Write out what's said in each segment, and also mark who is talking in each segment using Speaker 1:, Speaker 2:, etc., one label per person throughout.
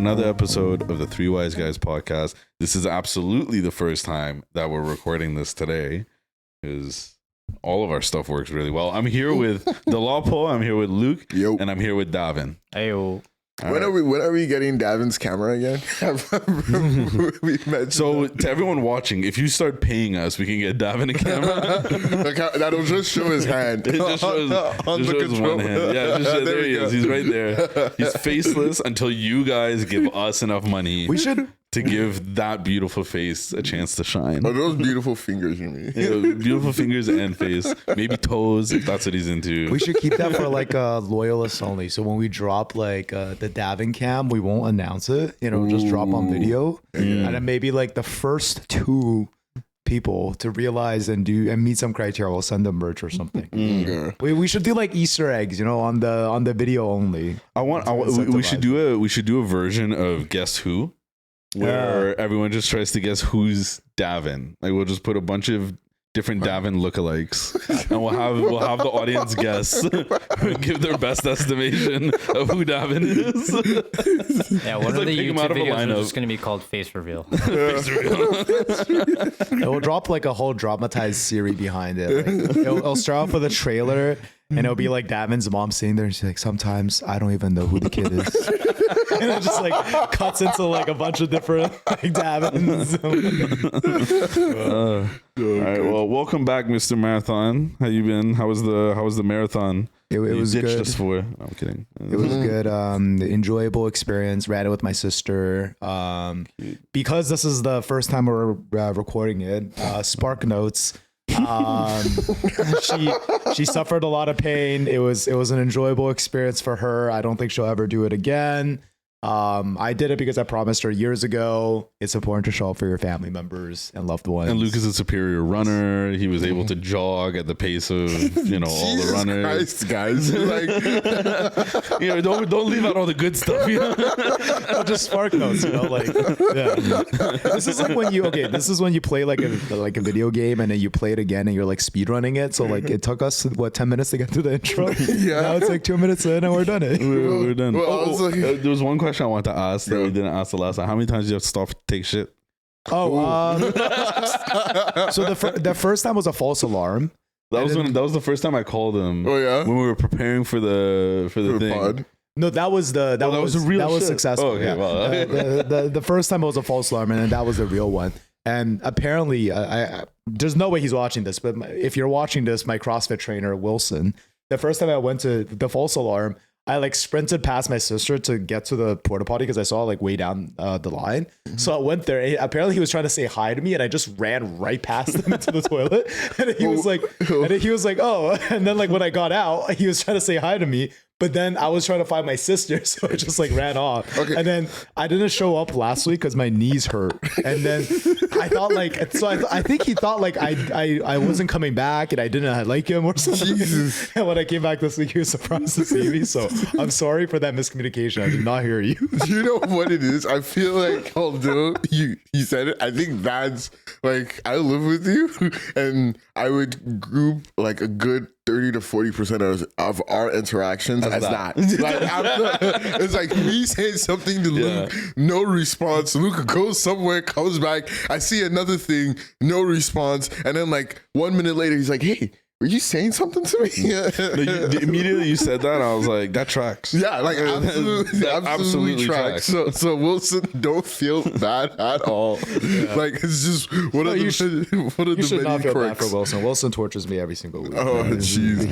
Speaker 1: another episode of the Three Wise Guys podcast. This is absolutely the first time that we're recording this today because all of our stuff works really well. I'm here with Delapo, I'm here with Luke, and I'm here with Davin.
Speaker 2: Ayo.
Speaker 3: When are we getting Davin's camera again?
Speaker 1: So to everyone watching, if you start paying us, we can get Davin a camera.
Speaker 3: That'll just show his hand.
Speaker 1: It just shows, one hand. Yeah, there he is. He's right there. He's faceless until you guys give us enough money.
Speaker 2: We should
Speaker 1: to give that beautiful face a chance to shine.
Speaker 3: Oh, those beautiful fingers, you mean?
Speaker 1: Yeah, beautiful fingers and face. Maybe toes, if that's what he's into.
Speaker 2: We should keep that for like loyalists only. So when we drop like the Davin cam, we won't announce it. You know, just drop on video. And then maybe like the first two people to realize and meet some criteria, we'll send them merch or something. We should do like Easter eggs, you know, on the video only.
Speaker 1: We should do a version of Guess Who, where everyone just tries to guess who's Davin. Like we'll just put a bunch of different Davin lookalikes, and we'll have the audience guess, give their best estimation of who Davin is.
Speaker 4: Yeah, one of the YouTube videos is just going to be called Face Reveal.
Speaker 1: Face reveal.
Speaker 2: It will drop like a whole dramatized series behind it. Like, it'll start off with a trailer, and it'll be like Davin's mom sitting there, and she's like, "Sometimes I don't even know who the kid is." And it just like cuts into like a bunch of different like Davins.
Speaker 1: All right, well, welcome back, Mr. Marathon. How you been? How was the marathon?
Speaker 2: It was good.
Speaker 1: Us for? No, I'm kidding.
Speaker 2: It was good. Enjoyable experience. Ran it with my sister. Because this is the first time we're recording it. Spark Notes. She suffered a lot of pain. It was an enjoyable experience for her. I don't think she'll ever do it again. I did it because I promised her years ago. It's important to show up for your family members and loved ones.
Speaker 1: And Luke is a superior runner. He was able to jog at the pace of all the runners.
Speaker 3: Christ, guys, like
Speaker 1: don't leave out all the good stuff.
Speaker 2: Just Spark Notes, like This is like when you play like a video game and then you play it again and you're like speed running it. So like it took us 10 minutes to get to the intro. Yeah, now it's like 2 minutes in and we're done.
Speaker 1: We're done. There was one question I wanted to ask that we didn't ask the last time. How many times did you have to stop to take shit?
Speaker 2: So the first time was a false alarm.
Speaker 1: That was the first time I called him.
Speaker 3: Oh yeah,
Speaker 1: when we were preparing for the thing.
Speaker 3: Pod.
Speaker 2: No, that was successful.
Speaker 1: Oh, okay,
Speaker 2: yeah.
Speaker 1: well,
Speaker 2: the first time it was a false alarm, and then that was the real one. And apparently, there's no way he's watching this, but if you're watching this, my CrossFit trainer Wilson, the first time I went to the false alarm, I like sprinted past my sister to get to the porta potty because I saw like way down the line. So I went there. Apparently he was trying to say hi to me, and I just ran right past him into the toilet. And he was like, oh. And then like when I got out, he was trying to say hi to me. But then I was trying to find my sister, so I just like ran off. Okay. And then I didn't show up last week because my knees hurt. And then I thought like, so I think he thought like I wasn't coming back and I didn't like him or something. Jesus. And when I came back this week, he was surprised to see me. So I'm sorry for that miscommunication. I did not hear you.
Speaker 3: You know what it is? I feel like although you said it, I think that's like I live with you, and I would group like a good 30 to 40% of our interactions as that. Like, it's like me saying something to Luke, no response. Luke goes somewhere, comes back. I see another thing, no response. And then like 1 minute later, he's like, hey, were you saying something to me?
Speaker 1: Immediately you said that, I was like, that tracks.
Speaker 3: Yeah, like absolutely tracks. So Wilson, don't feel bad at all. Yeah. Like it's just one of the
Speaker 2: you should not feel bad for Wilson. Wilson tortures me every single week.
Speaker 3: Oh jeez.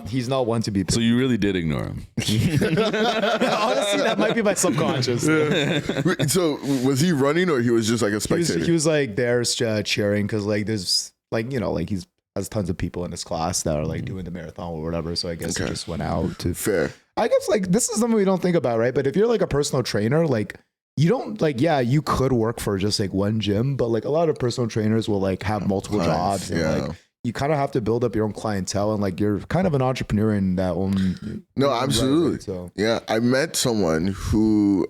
Speaker 2: He's not one to be picked.
Speaker 1: So you really did ignore him.
Speaker 2: Honestly, that might be my subconscious.
Speaker 3: Yeah. So was he running or he was just like a spectator?
Speaker 2: He was like there cheering because like there's like like he's has tons of people in his class that are like doing the marathon or whatever. So I guess he just went out to
Speaker 3: fair.
Speaker 2: I guess like this is something we don't think about, right? But if you're like a personal trainer, like you don't like, you could work for just like one gym, but like a lot of personal trainers will like have multiple jobs and like you kind of have to build up your own clientele and like you're kind of an entrepreneur in that own.
Speaker 3: No, absolutely.
Speaker 2: Right, so.
Speaker 3: Yeah. I met someone who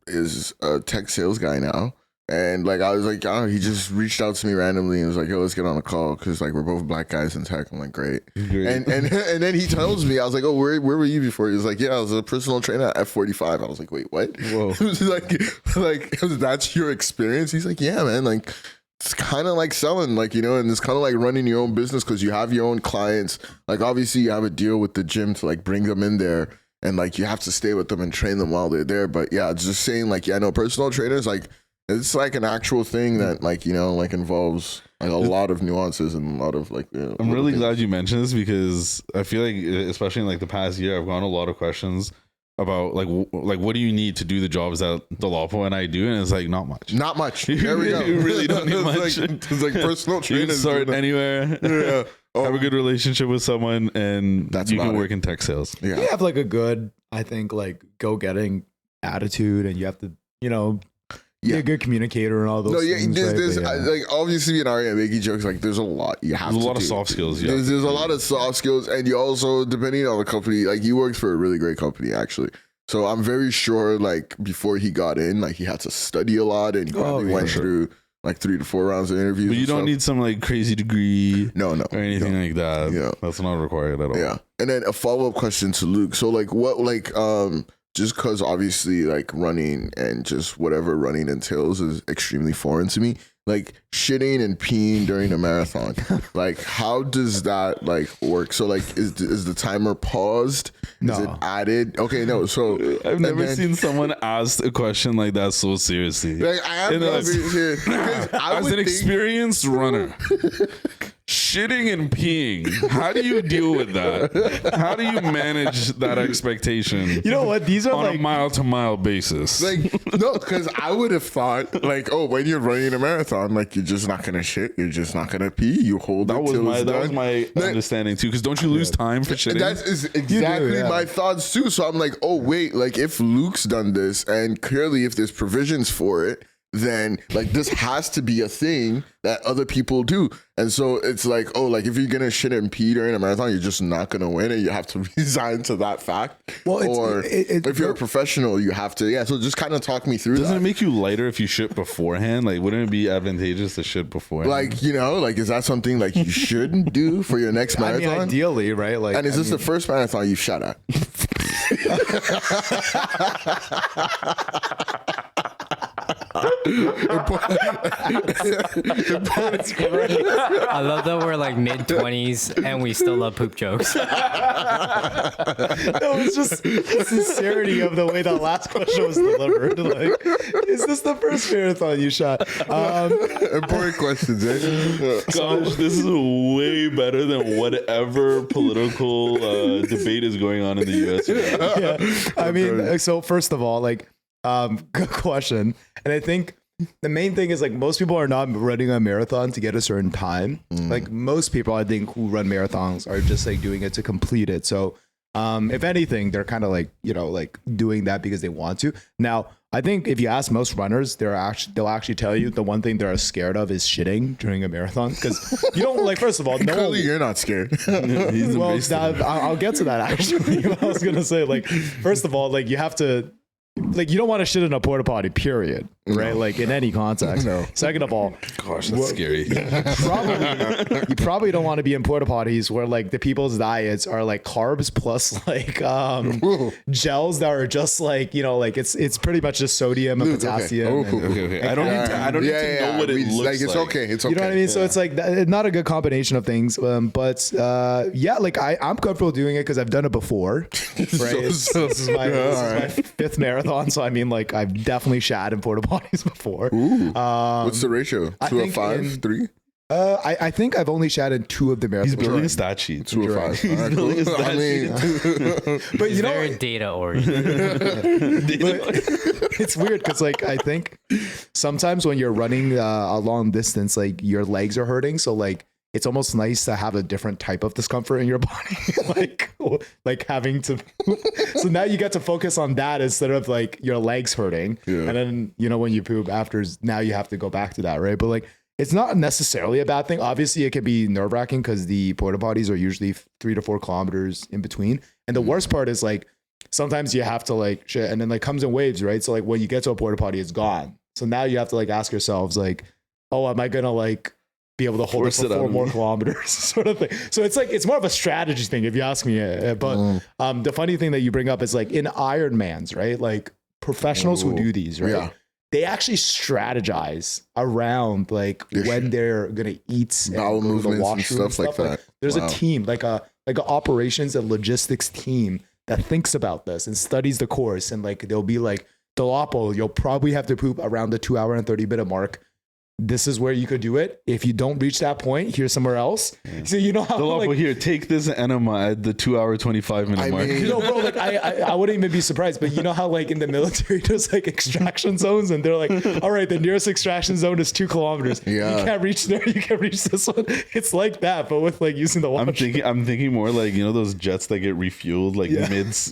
Speaker 3: is a tech sales guy now. And like I was like, oh, he just reached out to me randomly and was like, yo, let's get on a call because like we're both black guys in tech. I'm like, great. And then he tells me, I was like, oh, where were you before? He was like, yeah, I was a personal trainer at F45. I was like, wait, what?
Speaker 1: Whoa.
Speaker 3: It was like that's your experience? He's like, yeah, man. Like it's kind of like selling, like, you know, and it's kind of like running your own business because you have your own clients. Like obviously you have a deal with the gym to like bring them in there. And like you have to stay with them and train them while they're there. But yeah, just saying like, yeah, no, personal trainers, like it's like an actual thing that like, you know, like involves like a lot of nuances and a lot of like, you know,
Speaker 1: I'm really glad you mentioned this because I feel like, especially in like the past year, I've gotten a lot of questions about like what do you need to do the jobs that the Lawful and I do, and it's like not much.
Speaker 3: There we go.
Speaker 1: You really don't need much.
Speaker 3: It's like personal
Speaker 1: You
Speaker 3: trainers.
Speaker 1: can start anywhere.
Speaker 3: Yeah.
Speaker 1: Have a good relationship with someone, and
Speaker 3: That's
Speaker 1: you can
Speaker 3: about
Speaker 1: work in tech sales.
Speaker 3: Yeah.
Speaker 2: You have like a good, I think, like go-getting attitude, and you have to, you know, be a good communicator and all those things.
Speaker 3: There's
Speaker 2: right?
Speaker 3: like obviously in Arya making jokes, like there's a lot you have to do.
Speaker 1: There's a lot of soft skills. Yeah,
Speaker 3: There's a lot of soft skills, and you also, depending on the company, like he works for a really great company actually. So I'm very sure like before he got in, like he had to study a lot and he probably went through like 3 to 4 rounds of interviews.
Speaker 1: But you don't need some like crazy degree,
Speaker 3: no,
Speaker 1: or anything like that.
Speaker 3: Yeah,
Speaker 1: that's not required at all.
Speaker 3: Yeah, and then a follow up question to Luke. So like, what like just because obviously like running and just whatever running entails is extremely foreign to me. Like shitting and peeing during a marathon, like how does that like work? So like is the timer paused?
Speaker 2: No.
Speaker 3: Is it added? Okay, no. So
Speaker 1: I've never seen someone ask a question like that so seriously.
Speaker 3: Like, I have
Speaker 1: as an experienced runner, shitting and peeing, how do you deal with that? How do you manage that expectation?
Speaker 2: You know what? These are
Speaker 1: on
Speaker 2: like
Speaker 1: a mile to mile basis.
Speaker 3: like no, because I would have thought like, oh, when you're running a marathon, like you're just not gonna shit, you're just not gonna pee. You hold
Speaker 1: that
Speaker 3: it
Speaker 1: was
Speaker 3: till
Speaker 1: my
Speaker 3: it's
Speaker 1: that
Speaker 3: done.
Speaker 1: was my understanding too. Because don't you lose time for shitting?
Speaker 3: That is exactly my thoughts too. So I'm like, oh wait, like if Luke's done this, and clearly if there's provisions for it, then like this has to be a thing that other people do. And so it's like, oh, like if you're gonna shit and pee during a marathon, you're just not gonna win, and you have to resign to that fact.
Speaker 2: Well,
Speaker 3: or if you're a professional, you have to. Yeah. So just kind of talk me through.
Speaker 1: Doesn't
Speaker 3: that.
Speaker 1: it make you lighter if you shit beforehand? Like, wouldn't it be advantageous to shit beforehand?
Speaker 3: Like, you know, like is that something like you shouldn't do for your next marathon?
Speaker 2: I mean, ideally, right? Like,
Speaker 3: and is this the first marathon you've shot at?
Speaker 2: That's great.
Speaker 4: I love that we're like mid-20s and we still love poop jokes.
Speaker 2: No, it's just the sincerity of the way that last question was delivered. Like, is this the first marathon you shot?
Speaker 3: Important questions, eh?
Speaker 1: gosh, this is way better than whatever political debate is going on in the U.S.
Speaker 2: Yeah. I mean, so first of all, like, good question. And I think the main thing is like most people are not running a marathon to get a certain time. Like most people, I think, who run marathons are just like doing it to complete it. So if anything, they're kind of like, you know, like doing that because they want to. Now, I think if you ask most runners, they'll actually tell you the one thing they're scared of is shitting during a marathon, because you don't like. First of all, no.
Speaker 3: Clearly, you're not scared.
Speaker 2: Well, I'll get to that actually. I was gonna say, like, first of all, like you have to. Like, you don't want to shit in a porta potty, period. Right? No. Like in any context. No. Second of all,
Speaker 1: gosh, that's scary.
Speaker 2: You probably don't want to be in porta potties where like the people's diets are like carbs plus like gels that are just like, you know, like it's pretty much just sodium and potassium.
Speaker 1: Okay. I don't need to know what it looks like.
Speaker 3: It's okay. It's okay.
Speaker 2: You know what I mean? So it's like not a good combination of things. But yeah, like I'm comfortable doing it because I've done it before. Right? This is my 5th marathon. So I mean, like I've definitely shat in porta potties before.
Speaker 3: What's the ratio? 2 of 5, 3?
Speaker 2: I think I've only shat in 2 of the marathons.
Speaker 1: He's building a stat sheet.
Speaker 3: 2 of 5.
Speaker 1: He's building a stat sheet.
Speaker 2: But you know,
Speaker 4: very data oriented.
Speaker 2: It's weird because like I think sometimes when you're running a long distance, like your legs are hurting, so like it's almost nice to have a different type of discomfort in your body, like having to. So now you get to focus on that instead of like your legs hurting, and then you know when you poop after, now you have to go back to that, right? But like it's not necessarily a bad thing. Obviously, it can be nerve wracking because the porta potties are usually 3 to 4 kilometers in between, and the worst part is like sometimes you have to like shit, and then like comes in waves, right? So like when you get to a porta potty, it's gone. So now you have to like ask yourselves like, oh, am I gonna like be able to hold
Speaker 1: Force
Speaker 2: it
Speaker 1: it
Speaker 2: for
Speaker 1: out
Speaker 2: 4
Speaker 1: of
Speaker 2: more
Speaker 1: me.
Speaker 2: kilometers sort of thing. So it's like, it's more of a strategy thing if you ask me. But the funny thing that you bring up is like in Ironmans, right? Like professionals who do these, right?
Speaker 3: Yeah.
Speaker 2: They actually strategize around like when they're gonna eat and
Speaker 3: Bowel
Speaker 2: go to the
Speaker 3: movements and
Speaker 2: washroom
Speaker 3: stuff like that.
Speaker 2: There's
Speaker 3: Wow.
Speaker 2: a team, like a operations and logistics team that thinks about this and studies the course. And like they'll be like, Delapo, you'll probably have to poop around the 2 hour and 30-minute mark. This is where you could do it. If you don't reach that point, here's somewhere else. Yeah. So you know how
Speaker 1: Like, here, take this enema at the 2 hour 25-minute mark.
Speaker 3: mean-
Speaker 2: you know, bro, like I wouldn't even be surprised, but you know how like in the military there's like extraction zones and they're like, all right, the nearest extraction zone is 2 kilometers.
Speaker 3: Yeah.
Speaker 2: You can't reach there, you can't reach this one. It's like that, but with like using the water.
Speaker 1: I'm thinking more like, you know, those jets that get refueled like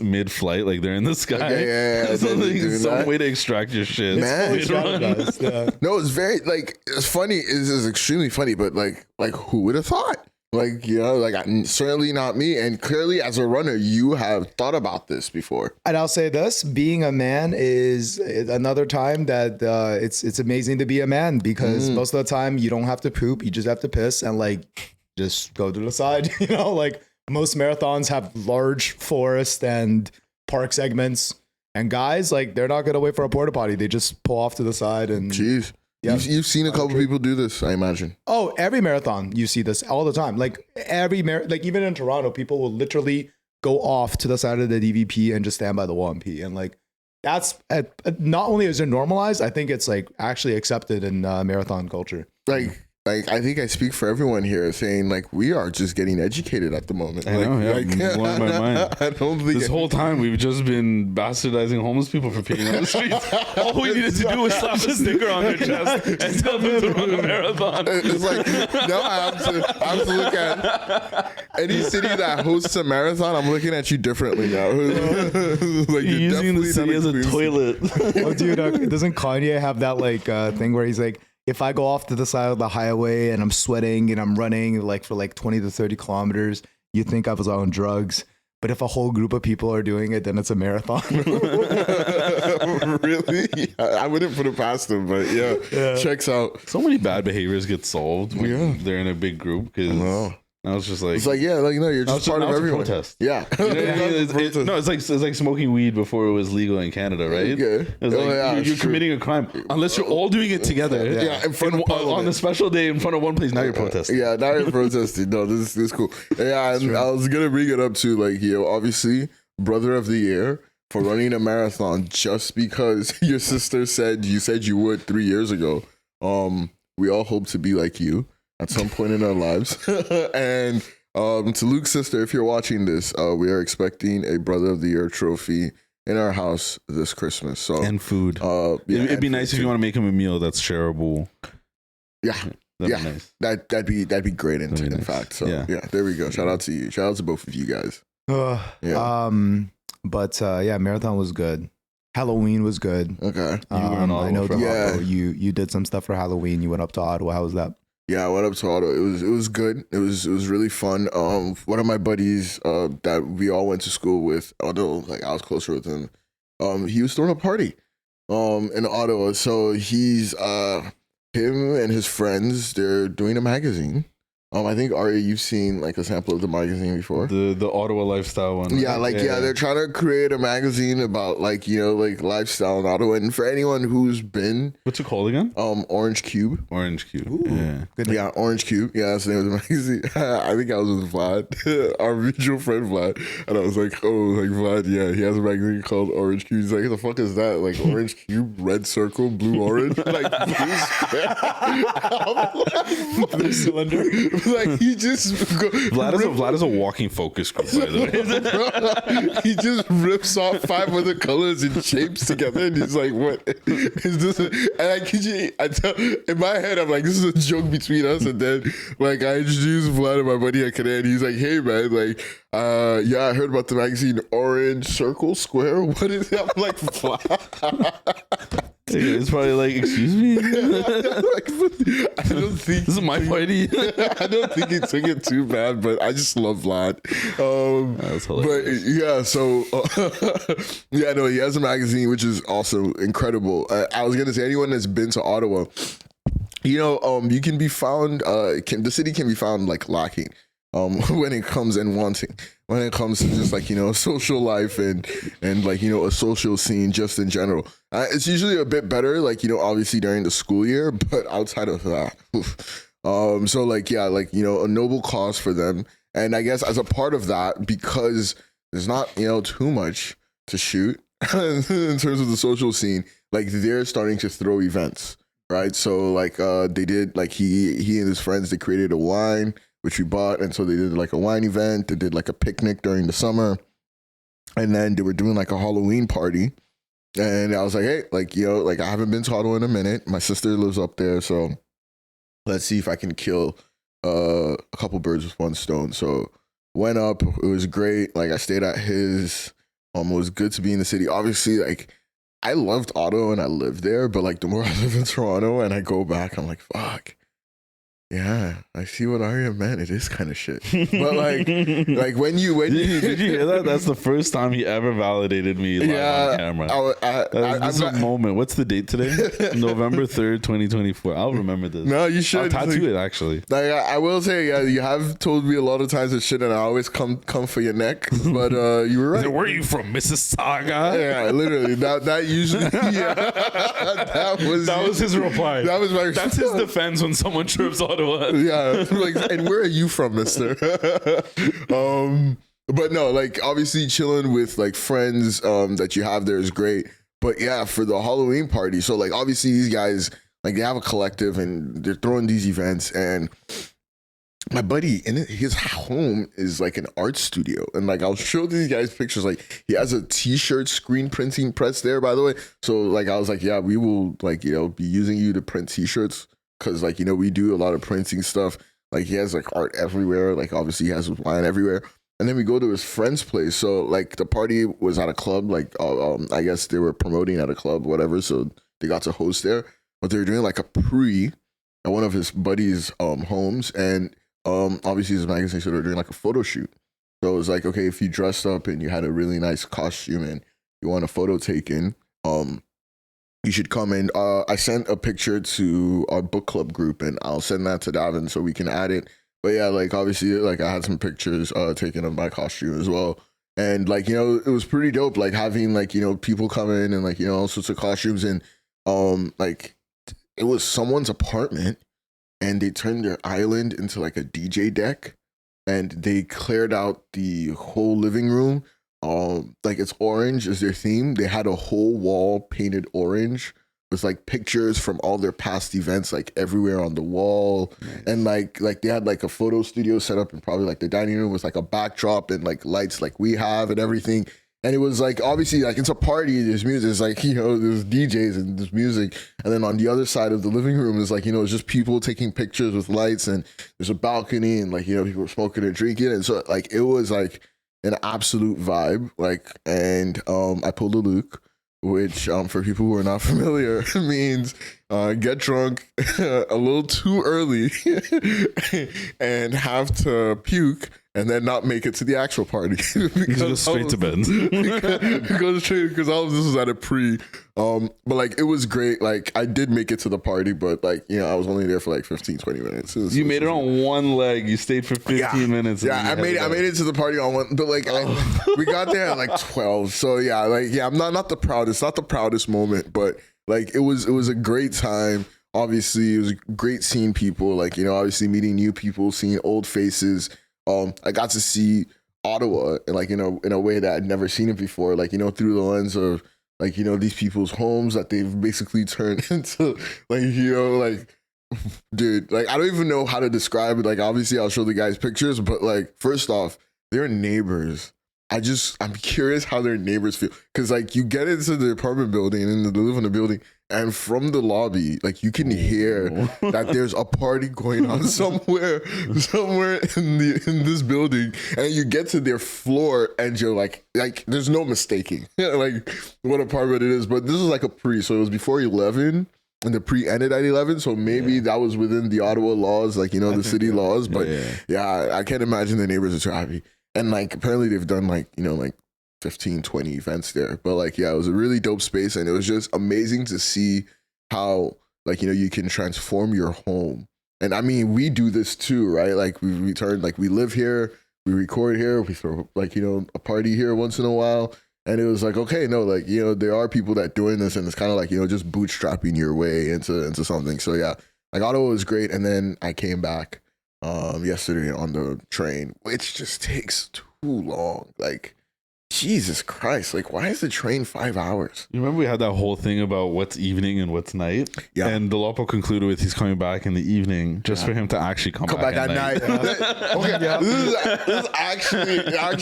Speaker 1: mid flight, like they're in the sky.
Speaker 3: Okay, yeah,
Speaker 1: so
Speaker 3: they're
Speaker 1: like,
Speaker 3: doing
Speaker 1: some
Speaker 3: that.
Speaker 1: way to extract your shit.
Speaker 3: Man.
Speaker 2: Fully strategized, yeah.
Speaker 3: No, it's very like it's funny. It's extremely funny, but like who would have thought? Like, you know, like certainly not me. And clearly, as a runner, you have thought about this before.
Speaker 2: And I'll say this: being a man is another time that it's amazing to be a man because most of the time you don't have to poop, you just have to piss and like just go to the side. You know, like most marathons have large forest and park segments, and guys like they're not gonna wait for a porta potty; they just pull off to the side and.
Speaker 3: Jeez.
Speaker 2: Yeah.
Speaker 3: You've seen a couple people do this, I imagine.
Speaker 2: Oh, every marathon you see this all the time. Like like even in Toronto, people will literally go off to the side of the DVP and just stand by the wall and pee. And like that's not only is it normalized, I think it's like actually accepted in marathon culture.
Speaker 3: Like I think I speak for everyone here saying like we are just getting educated at the moment.
Speaker 1: I know, yeah,
Speaker 3: like,
Speaker 1: blowing my mind.
Speaker 3: I don't think
Speaker 1: This whole time we've just been bastardizing homeless people for peeing on the streets. All we needed to do was slap a sticker on their chest and tell them to run a marathon.
Speaker 3: it's like now I have to look at any city that hosts a marathon. I'm looking at you differently now. Like
Speaker 1: You're using the city as a toilet.
Speaker 2: Oh, dude, doesn't Kanye have that like thing where he's like, if I go off to the side of the highway and I'm sweating and I'm running like for like 20 to 30 kilometers, you think I was on drugs. But if a whole group of people are doing it, then it's a marathon.
Speaker 3: Really? I wouldn't put it past them, but yeah. Checks out.
Speaker 1: So many bad behaviors get solved when they're in a big group because I was just like,
Speaker 3: It's like, yeah, like, no, you're
Speaker 1: now
Speaker 3: just
Speaker 1: it's-
Speaker 3: part
Speaker 1: now
Speaker 3: of
Speaker 1: it's a
Speaker 3: everyone.
Speaker 1: protest.
Speaker 3: Yeah.
Speaker 1: You know what I mean? No, it's like smoking weed before it was legal in Canada, right?
Speaker 3: Okay.
Speaker 1: It's like
Speaker 3: Yeah,
Speaker 1: you're
Speaker 3: it's true.
Speaker 1: committing a crime unless you're all doing it together.
Speaker 3: Yeah, in front of
Speaker 1: on
Speaker 3: Parliament.
Speaker 1: the special day in front of one place. Now you're protesting.
Speaker 3: Yeah, now you're protesting. No, this is cool. Yeah, and I was gonna bring it up too. Like, you know, obviously, brother of the year for running a marathon just because your sister said you would 3 years ago. We all hope to be like you at some point in our lives. And to Luke's sister, if you're watching this, we are expecting a brother of the year trophy in our house this Christmas. So
Speaker 1: And food.
Speaker 3: yeah,
Speaker 1: It'd be
Speaker 3: and
Speaker 1: nice
Speaker 3: food
Speaker 1: if you
Speaker 3: too.
Speaker 1: want to make him a meal that's shareable.
Speaker 3: Yeah.
Speaker 1: That'd
Speaker 3: Yeah.
Speaker 1: be nice.
Speaker 3: That'd be great in
Speaker 1: That'd be nice.
Speaker 3: fact. So
Speaker 1: Yeah.
Speaker 3: yeah, there we go. Shout out to you. Shout out to both of you guys.
Speaker 2: Yeah. Marathon was good. Halloween was good.
Speaker 3: Okay.
Speaker 1: You were in
Speaker 2: I know
Speaker 1: Ottawa for
Speaker 2: Delapo,
Speaker 3: Yeah.
Speaker 2: you did some stuff for Halloween. You went up to Ottawa. How was that?
Speaker 3: Yeah, I went up to Ottawa. It was good. It was really fun. One of my buddies that we all went to school with, although like I was closer with him, he was throwing a party in Ottawa. So he's him and his friends, they're doing a magazine. I think Arya, you've seen like a sample of the magazine before.
Speaker 1: The Ottawa lifestyle one.
Speaker 3: Yeah, like they're trying to create a magazine about like, you know, like lifestyle in Ottawa. And for anyone who's been
Speaker 1: What's it called again?
Speaker 3: Orange Cube.
Speaker 1: Orange Cube.
Speaker 2: Ooh.
Speaker 1: Yeah.
Speaker 2: Good.
Speaker 3: Yeah, Orange Cube. Yeah, that's the name of the magazine. I think I was with Vlad, our mutual friend Vlad. And I was like, Vlad, yeah, he has a magazine called Orange Cube. He's like, the fuck is that? Like Orange Cube, red circle, blue orange, like blue square.
Speaker 2: Blue cylinder.
Speaker 3: Like he just
Speaker 1: Vlad is a walking focus group, by the way.
Speaker 3: he just rips off 5 other colors and shapes together, and he's like, "What is this?" And I kid you, in my head, I'm like, "This is a joke between us." And then, like, I introduced Vlad and my buddy Akane, and he's like, "Hey, man, like, yeah, I heard about the magazine Orange Circle Square. What is it?" I'm like, "Vlad."
Speaker 1: It's probably like, excuse me.
Speaker 3: I don't think
Speaker 1: This is my party.
Speaker 3: I don't think he took it too bad, but I just love Vlad.
Speaker 1: That's
Speaker 3: But
Speaker 1: hilarious.
Speaker 3: yeah, so yeah, no, he has a magazine, which is also incredible. I was gonna say, anyone that's been to Ottawa, you can be found. The city can be found like lacking when it comes and wanting. When it comes to just like social life and like a social scene just in general, it's usually a bit better. Like obviously during the school year, but outside of that, so like yeah, like a noble cause for them. And I guess as a part of that, because there's not too much to shoot in terms of the social scene, like they're starting to throw events, right? So like they did, like he and his friends, they created a wine which we bought, and so they did like a wine event. They did like a picnic during the summer, and then they were doing like a Halloween party. And I was like, hey, like like I haven't been to Ottawa in a minute. My sister lives up there, so let's see if I can kill a couple birds with one stone. So went up. It was great. Like I stayed at his. It was good to be in the city. Obviously, like I loved Ottawa and I lived there, but like the more I live in Toronto and I go back, I'm like, fuck. Yeah, I see what Arya meant. It is kind of shit. But like when you
Speaker 1: Did you hear that? That's the first time he ever validated me live on camera. That's a moment. What's the date today? November 3rd, 2024. I'll remember this.
Speaker 3: No, you
Speaker 1: I'll
Speaker 3: should
Speaker 1: tattoo it actually.
Speaker 3: Like I will say, yeah, you have told me a lot of times that shit, and I always come for your neck. But you were right.
Speaker 1: Where are you from, Mississauga?
Speaker 3: Yeah, literally. That usually. Yeah, that was
Speaker 1: his reply.
Speaker 3: That was my.
Speaker 1: That's his defense when someone trips Ottawa.
Speaker 3: Yeah, like, and where are you from, mister? But no, like obviously chilling with like friends that you have there is great. But yeah, for the Halloween party, so like obviously these guys, like they have a collective and they're throwing these events, and my buddy in his home is like an art studio, and like I'll show these guys pictures. Like he has a t-shirt screen printing press there, by the way. So like I was like, yeah, we will like be using you to print t-shirts. Cause like, we do a lot of printing stuff. Like he has like art everywhere. Like obviously he has his wine everywhere. And then we go to his friend's place. So like the party was at a club. Like I guess they were promoting at a club, whatever. So they got to host there. But they were doing like a pre at one of his buddies' homes. And obviously his magazine, so they were doing like a photo shoot. So it was like, okay, if you dressed up and you had a really nice costume and you want a photo taken, you should come in. I sent a picture to our book club group, and I'll send that to Davin so we can add it. But yeah, like obviously, like I had some pictures taken of my costume as well, and like it was pretty dope. Like having like people come in and like all sorts of costumes, and like it was someone's apartment, and they turned their island into like a DJ deck, and they cleared out the whole living room. Like it's orange is their theme. They had a whole wall painted orange with like pictures from all their past events, like everywhere on the wall. Nice. And like they had like a photo studio set up, and probably like the dining room was like a backdrop and like lights like we have and everything. And it was like obviously like it's a party. There's music. It's like there's DJs and there's music. And then on the other side of the living room is like it's just people taking pictures with lights, and there's a balcony, and like people were smoking and drinking, and so like it was like an absolute vibe. Like, and I pulled a Luke, which for people who are not familiar means get drunk a little too early and have to puke and then not make it to the actual party.
Speaker 1: Go straight to bed.
Speaker 3: Because all of this was at a pre. But like it was great. Like I did make it to the party, but like I was only there for like 15-20 minutes.
Speaker 1: You made it on one leg. You stayed for 15 minutes.
Speaker 3: Yeah, I made it to the party on one, but like we got there at like 12. So yeah, like I'm not the proudest, not the proudest moment, but like it was a great time. Obviously, it was great seeing people. Like obviously meeting new people, seeing old faces. I got to see Ottawa like in a way that I'd never seen it before. Like through the lens of like these people's homes that they've basically turned into like like dude, like I don't even know how to describe it. Like obviously I'll show the guys pictures, but like first off, they're neighbors. I'm curious how their neighbors feel, because like you get into the apartment building and they live in the building, and from the lobby, like you can hear that there's a party going on somewhere in this building, and you get to their floor and you're like there's no mistaking like what apartment it is. But this is like a pre, so it was before 11. And the pre ended at 11, so maybe that was within the Ottawa laws, like, the city laws. But I can't imagine the neighbors are too happy. And like apparently they've done like 15, 20 events there. But like, it was a really dope space, and it was just amazing to see how like, you can transform your home. And I mean, we do this too, right? Like we return, like we live here, we record here, we throw like, a party here once in a while. And it was like, okay, no, like, there are people that doing this, and it's kind of like, just bootstrapping your way into something. So yeah, like Ottawa was great. And then I came back yesterday on the train, which just takes too long. Like, Jesus Christ, like why is the train 5 hours?
Speaker 1: You remember we had that whole thing about what's evening and what's night? Yeah. And the Lopo concluded with he's coming back in the evening just for him to actually come back at night.
Speaker 3: Okay, this is actually a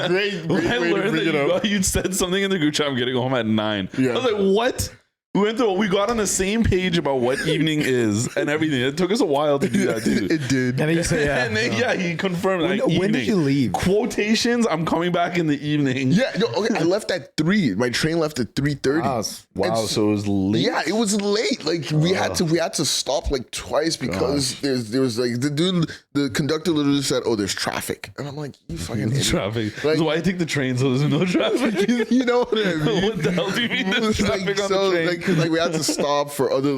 Speaker 3: great way to bring it up.
Speaker 1: You said something in the group chat, I'm getting home at 9. Yeah. I was like, what? We got on the same page about what evening is and everything. It took us a while to do that too.
Speaker 3: It did.
Speaker 2: And then you say,
Speaker 1: and then, he confirmed.
Speaker 2: When did you leave?
Speaker 1: Quotations, I'm coming back in the evening.
Speaker 3: Yeah, okay, I left at 3. My train left at 3:30.
Speaker 1: Wow, so it was late.
Speaker 3: Yeah, it was late. Like we had to stop like twice because there was like the conductor literally said, "Oh, there's traffic," and I'm like, "You fucking idiot."
Speaker 1: Traffic.
Speaker 3: Like,
Speaker 1: that's why I take the train, so there's no traffic.
Speaker 3: You know what I mean?
Speaker 1: What the hell do you mean there's traffic on the train?
Speaker 3: Like we had to stop for other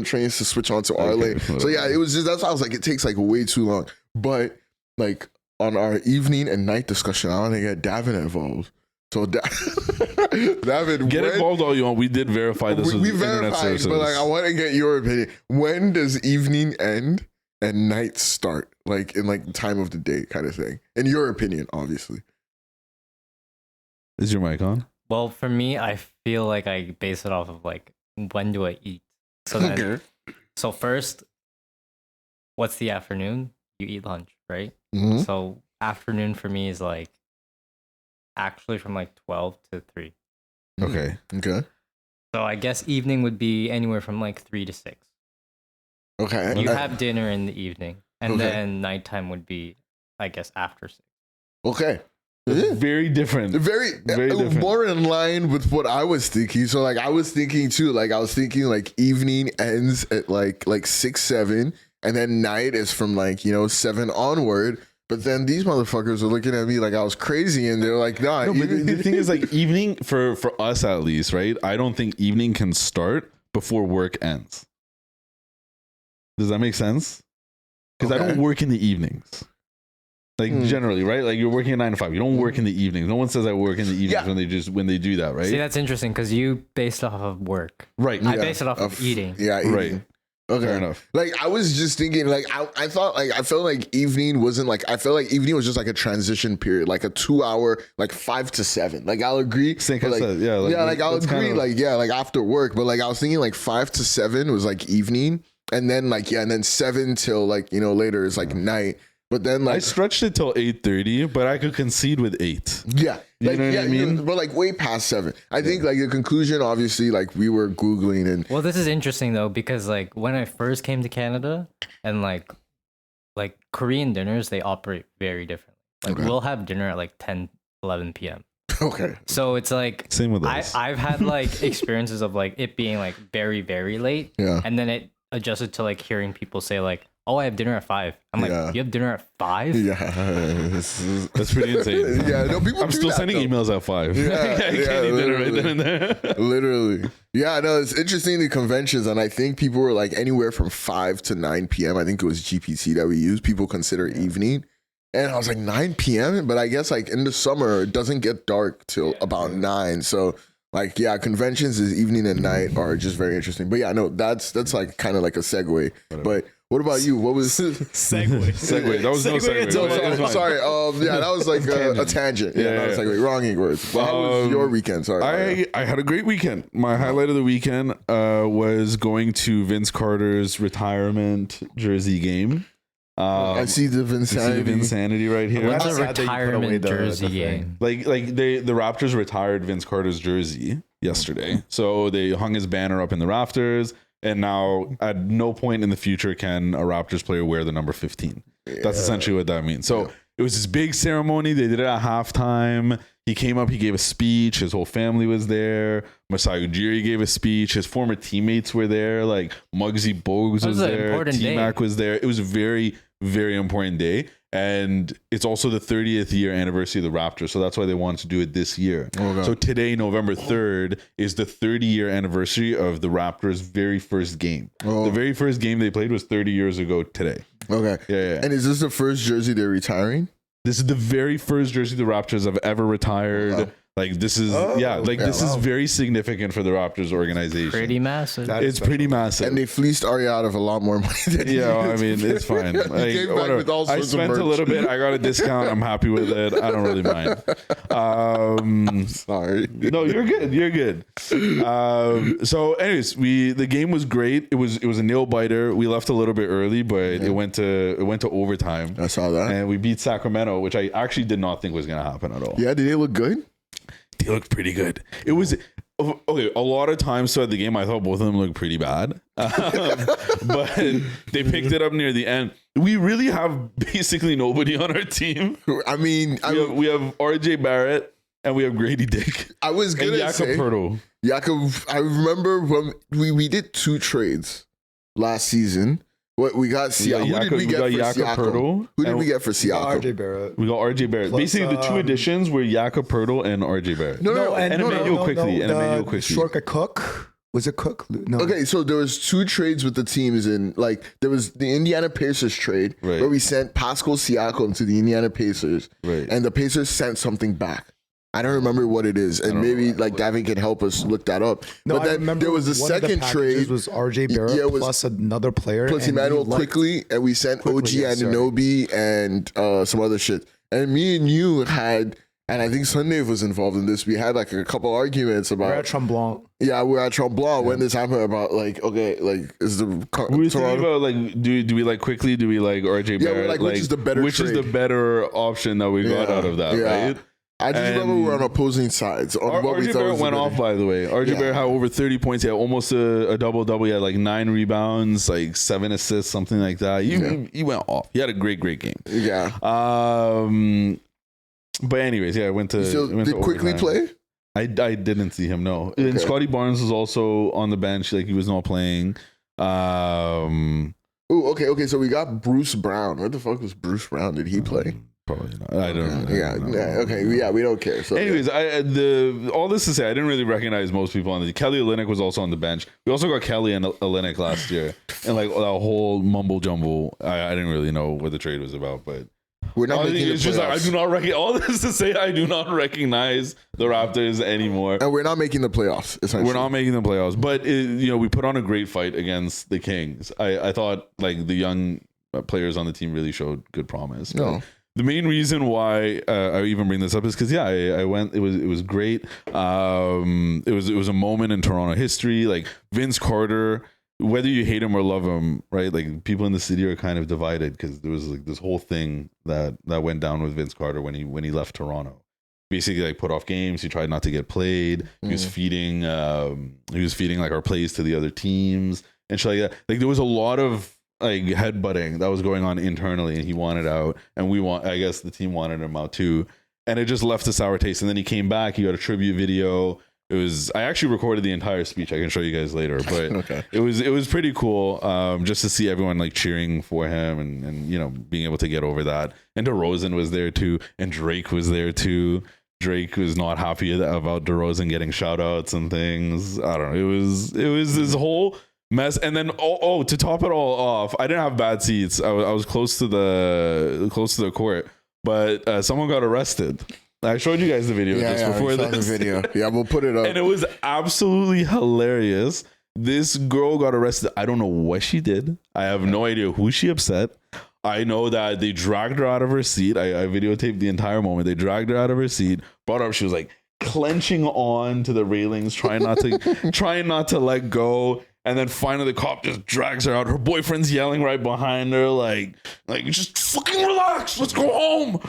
Speaker 3: trains to switch onto our lane. So yeah, it was just, that's why I was like, it takes like way too long. But like on our evening and night discussion, I want to get Davin involved. So Davin,
Speaker 1: get involved all you want. We did verify this with internet sources.
Speaker 3: But like I want to get your opinion. When does evening end and night start? Like in like the time of the day kind of thing. In your opinion, obviously.
Speaker 1: Is your mic on?
Speaker 4: Well, for me, I feel like I base it off of like, when do I eat? So then, so first, what's the afternoon? You eat lunch, right? Mm-hmm. So afternoon for me is like actually from like 12 to 3.
Speaker 1: Okay.
Speaker 4: So I guess evening would be anywhere from like 3 to 6.
Speaker 3: Okay.
Speaker 4: You have dinner in the evening, and then nighttime would be, I guess, after 6.
Speaker 3: Okay.
Speaker 1: Very different.
Speaker 3: Very different. More in line with what I was thinking. So like I was thinking too, like I was thinking like evening ends at like 6, 7, and then night is from like 7 onward. But then these motherfuckers are looking at me like I was crazy, and they're like, nah.
Speaker 1: No, but the thing is, like, evening for us at least, right? I don't think evening can start before work ends. Does that make sense? Because I don't work in the evenings. Like generally, right? Like you're working at 9 to 5. You don't work in the evenings. No one says I work in the evenings when they do that, right?
Speaker 4: See, that's interesting because you based off of work,
Speaker 1: right?
Speaker 4: I based it off of eating.
Speaker 3: Yeah, eating.
Speaker 1: Right.
Speaker 3: Okay.
Speaker 1: Fair enough.
Speaker 3: Like I was just thinking, like I thought, like I felt like evening wasn't like I felt like evening was just like a transition period, like a 2 hour, like 5 to 7. Like I'll agree.
Speaker 1: Like,
Speaker 3: like I'll agree. Like like after work, but like I was thinking like 5 to 7 was like evening, and then like and then 7 till like later is like night. But then like
Speaker 1: I stretched it till 8:30, but I could concede with 8.
Speaker 3: Yeah.
Speaker 1: You know what I mean?
Speaker 3: But like way past 7. I think like the conclusion, obviously, like we were Googling and
Speaker 4: well, this is interesting though, because like when I first came to Canada and like Korean dinners, they operate very differently. Like we'll have dinner at like 10, 11 p.m.
Speaker 3: Okay.
Speaker 4: So it's like
Speaker 1: same with us.
Speaker 4: I've had like experiences of like it being like very, very late.
Speaker 3: Yeah.
Speaker 4: And then it adjusted to like hearing people say like, "Oh, I have dinner at 5." I'm like, "You have dinner at 5?"
Speaker 3: Yeah,
Speaker 1: that's pretty insane.
Speaker 3: Yeah, no, people.
Speaker 1: I'm still sending emails at 5.
Speaker 3: Yeah,
Speaker 1: I can't eat dinner right then and there.
Speaker 3: Literally. Yeah, no, it's interesting, the conventions, and I think people were like anywhere from 5 to 9 p.m. I think it was GPT that we used. People consider evening, and I was like 9 p.m. But I guess like in the summer it doesn't get dark till about 9. So like conventions is evening and night are just very interesting. But yeah, no, that's like kind of like a segue. But what about you? What was
Speaker 1: segue? That was no segue.
Speaker 3: Sorry. That was like a tangent. Yeah, not a segue. Wrong words. Well, how was your weekend? Sorry.
Speaker 1: I had a great weekend. My highlight of the weekend was going to Vince Carter's retirement jersey game.
Speaker 3: I see the Vinsanity
Speaker 1: right here.
Speaker 4: What's a retirement jersey game?
Speaker 1: Like the Raptors retired Vince Carter's jersey, yesterday. So they hung his banner up in the rafters, and now at no point in the future can a Raptors player wear the number 15. That's essentially what that means. So it was this big ceremony. They did it at halftime. He came up, he gave a speech. His whole family was there. Masai Ujiri gave a speech. His former teammates were there. Like Muggsy Bogues was there. T-Mac was there. It was a very, very important day. And it's also the 30th year anniversary of the Raptors. So that's why they wanted to do it this year. Okay. So today, November 3rd, is the 30-year anniversary of the Raptors' very first game. The very first game they played was 30 years ago today.
Speaker 3: Okay. Yeah. And is this the first jersey they're retiring?
Speaker 1: This is the very first jersey the Raptors have ever retired. Like this is this is very significant for the Raptors organization.
Speaker 4: Pretty massive.
Speaker 1: It's pretty massive.
Speaker 3: And they fleeced Arya out of a lot more money than
Speaker 1: I mean, it's fine. Like, I spent a little bit. I got a discount. I'm happy with it. I don't really mind.
Speaker 3: Sorry.
Speaker 1: No, you're good. You're good. So anyways, the game was great. It was a nail biter. We left a little bit early, but it went to overtime.
Speaker 3: I saw that.
Speaker 1: And we beat Sacramento, which I actually did not think was going to happen at all.
Speaker 3: Yeah, did they look good?
Speaker 1: They looked pretty good. It was okay. A lot of times throughout the game, I thought both of them looked pretty bad, but they picked it up near the end. We really have basically nobody on our team.
Speaker 3: I mean,
Speaker 1: we have RJ Barrett and we have Grady Dick.
Speaker 3: I was gonna say Jakob. I remember when we did 2 trades last season. What we got? Who did we get for Siakam? Who did we get for Siakam?
Speaker 2: RJ Barrett.
Speaker 1: We got RJ Barrett. Plus, basically, the 2 additions were Jakob Poeltl and RJ Barrett.
Speaker 2: And
Speaker 1: Emmanuel quickly.
Speaker 2: Shorka Cook. Was it Cook? No.
Speaker 3: Okay, so there was 2 trades with the teams in. Like there was the Indiana Pacers trade where we sent Pascal Siakam to the Indiana Pacers, and the Pacers sent something back. I don't remember what it is, and maybe like Davin can help us look that up.
Speaker 2: No,
Speaker 3: but then
Speaker 2: I remember
Speaker 3: there was a second trade.
Speaker 2: Was RJ Barrett plus another player,
Speaker 3: plus Emmanuel quickly, and we sent OG Anunoby and some other shit. And me and you had, and I think Sunday was involved in this. We had like a couple arguments about.
Speaker 2: We're at Tremblant.
Speaker 3: Yeah, we're at Tremblant when this happened. About like, okay, like is the
Speaker 1: we were thinking about like do we like quickly? Do we like RJ Barrett?
Speaker 3: Yeah, we're like which is the better?
Speaker 1: Which
Speaker 3: trade?
Speaker 1: is the better option that we got out of that? Right.
Speaker 3: I just remember we were on opposing sides. On what
Speaker 1: RJ Barrett went off, by the way. RJ Barrett had over 30 points. He had almost a double-double. He had like 9 rebounds, like 7 assists, something like that. He went off. He had a great game.
Speaker 3: Yeah.
Speaker 1: But anyways, I went to.
Speaker 3: Did quickly play?
Speaker 1: I didn't see him. No. Okay. And Scotty Barnes was also on the bench. Like he was not playing.
Speaker 3: Okay. So we got Bruce Brown. Where the fuck was Bruce Brown? Did he play?
Speaker 1: Probably not. I don't know.
Speaker 3: Okay. Yeah, we don't care. So,
Speaker 1: anyways, all this to say, I didn't really recognize most people on the. Kelly Olynyk was also on the bench. We also got Kelly and Olynyk last year, and like that whole mumble jumble. I didn't really know what the trade was about, but
Speaker 3: we're not making the playoffs.
Speaker 1: I do not recognize. All this to say, I do not recognize the Raptors anymore,
Speaker 3: and we're not making the playoffs.
Speaker 1: We're not making the playoffs, but we put on a great fight against the Kings. I thought like the young players on the team really showed good promise.
Speaker 3: No.
Speaker 1: The main reason why I even bring this up is because I went. It was great. It was a moment in Toronto history. Like Vince Carter, whether you hate him or love him, right? Like people in the city are kind of divided because there was like this whole thing that went down with Vince Carter when he left Toronto. Basically, like put off games. He tried not to get played. He was feeding like our plays to the other teams and shit like that. Like there was a lot of like headbutting that was going on internally, and he wanted out, and I guess the team wanted him out too, and it just left a sour taste. And then he came back. He got a tribute video. I actually recorded the entire speech. I can show you guys later, but
Speaker 3: okay.
Speaker 1: It was pretty cool just to see everyone like cheering for him and being able to get over that. And DeRozan was there too, and Drake was there too. Drake was not happy about DeRozan getting shout outs and things. I don't know. It was this whole mess. And then to top it all off, I didn't have bad seats. I was close to the court, but someone got arrested. I showed you guys the video before this.
Speaker 3: The video. Yeah, we'll put it up.
Speaker 1: And it was absolutely hilarious. This girl got arrested. I don't know what she did. I have no idea who she upset. I know that they dragged her out of her seat. I videotaped the entire moment. They dragged her out of her seat, brought her up. She was like clenching on to the railings, trying not to let go. And then finally the cop just drags her out. Her boyfriend's yelling right behind her, like just fucking relax. Let's go home.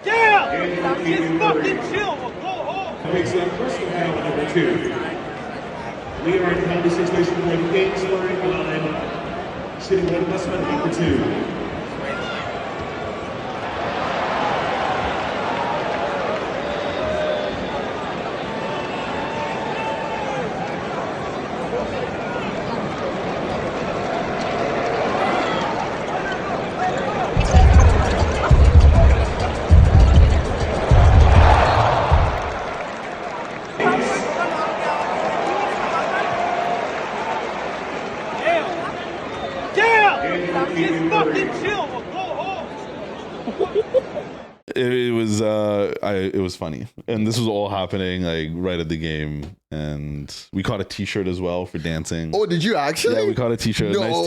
Speaker 5: Yeah! Just fucking chill. We'll go home. Makes up first penalty number 2. We are in penalty situation where the game starting on sitting with investment number 2.
Speaker 1: It was funny, and this was all happening like right at the game, and we caught a T-shirt as well for dancing.
Speaker 3: Oh, did you actually?
Speaker 1: Yeah, we caught a T-shirt, a nice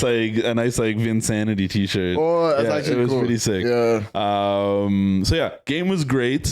Speaker 1: T-shirt, a nice Vinsanity T-shirt.
Speaker 3: Oh, that's actually
Speaker 1: it was
Speaker 3: cool.
Speaker 1: pretty sick.
Speaker 3: Yeah.
Speaker 1: So yeah, game was great.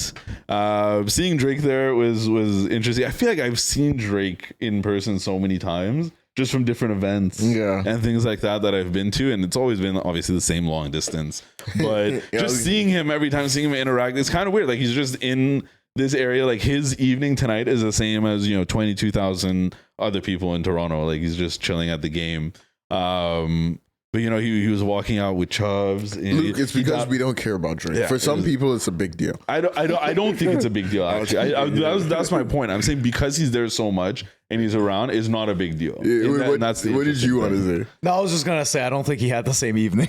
Speaker 1: Seeing Drake there was interesting. I feel like I've seen Drake in person so many times, just from different events and things like that I've been to, and it's always been obviously the same long distance, but just seeing him every time, seeing him interact, it's kind of weird. Like he's just in this area. Like his evening tonight is the same as 22,000 other people in Toronto. Like he's just chilling at the game. But he was walking out with Chubbs. And
Speaker 3: Luke, it's because we don't care about Drake. For some people, it's a big deal.
Speaker 1: I don't think it's a big deal. Actually, that's my point. I'm saying because he's there so much and he's around, is not a big deal.
Speaker 3: What did you want to say?
Speaker 2: No, I was just gonna say I don't think he had the same evening.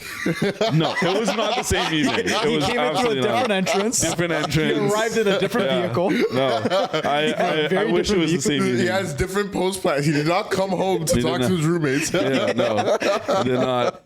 Speaker 1: No, it was not the same evening.
Speaker 2: He came in through a different entrance.
Speaker 1: Different entrance.
Speaker 2: He arrived in a different vehicle.
Speaker 1: No, I wish it was the same evening.
Speaker 3: He has different post plans. He did not come home to talk to his roommates.
Speaker 1: Yeah, no, did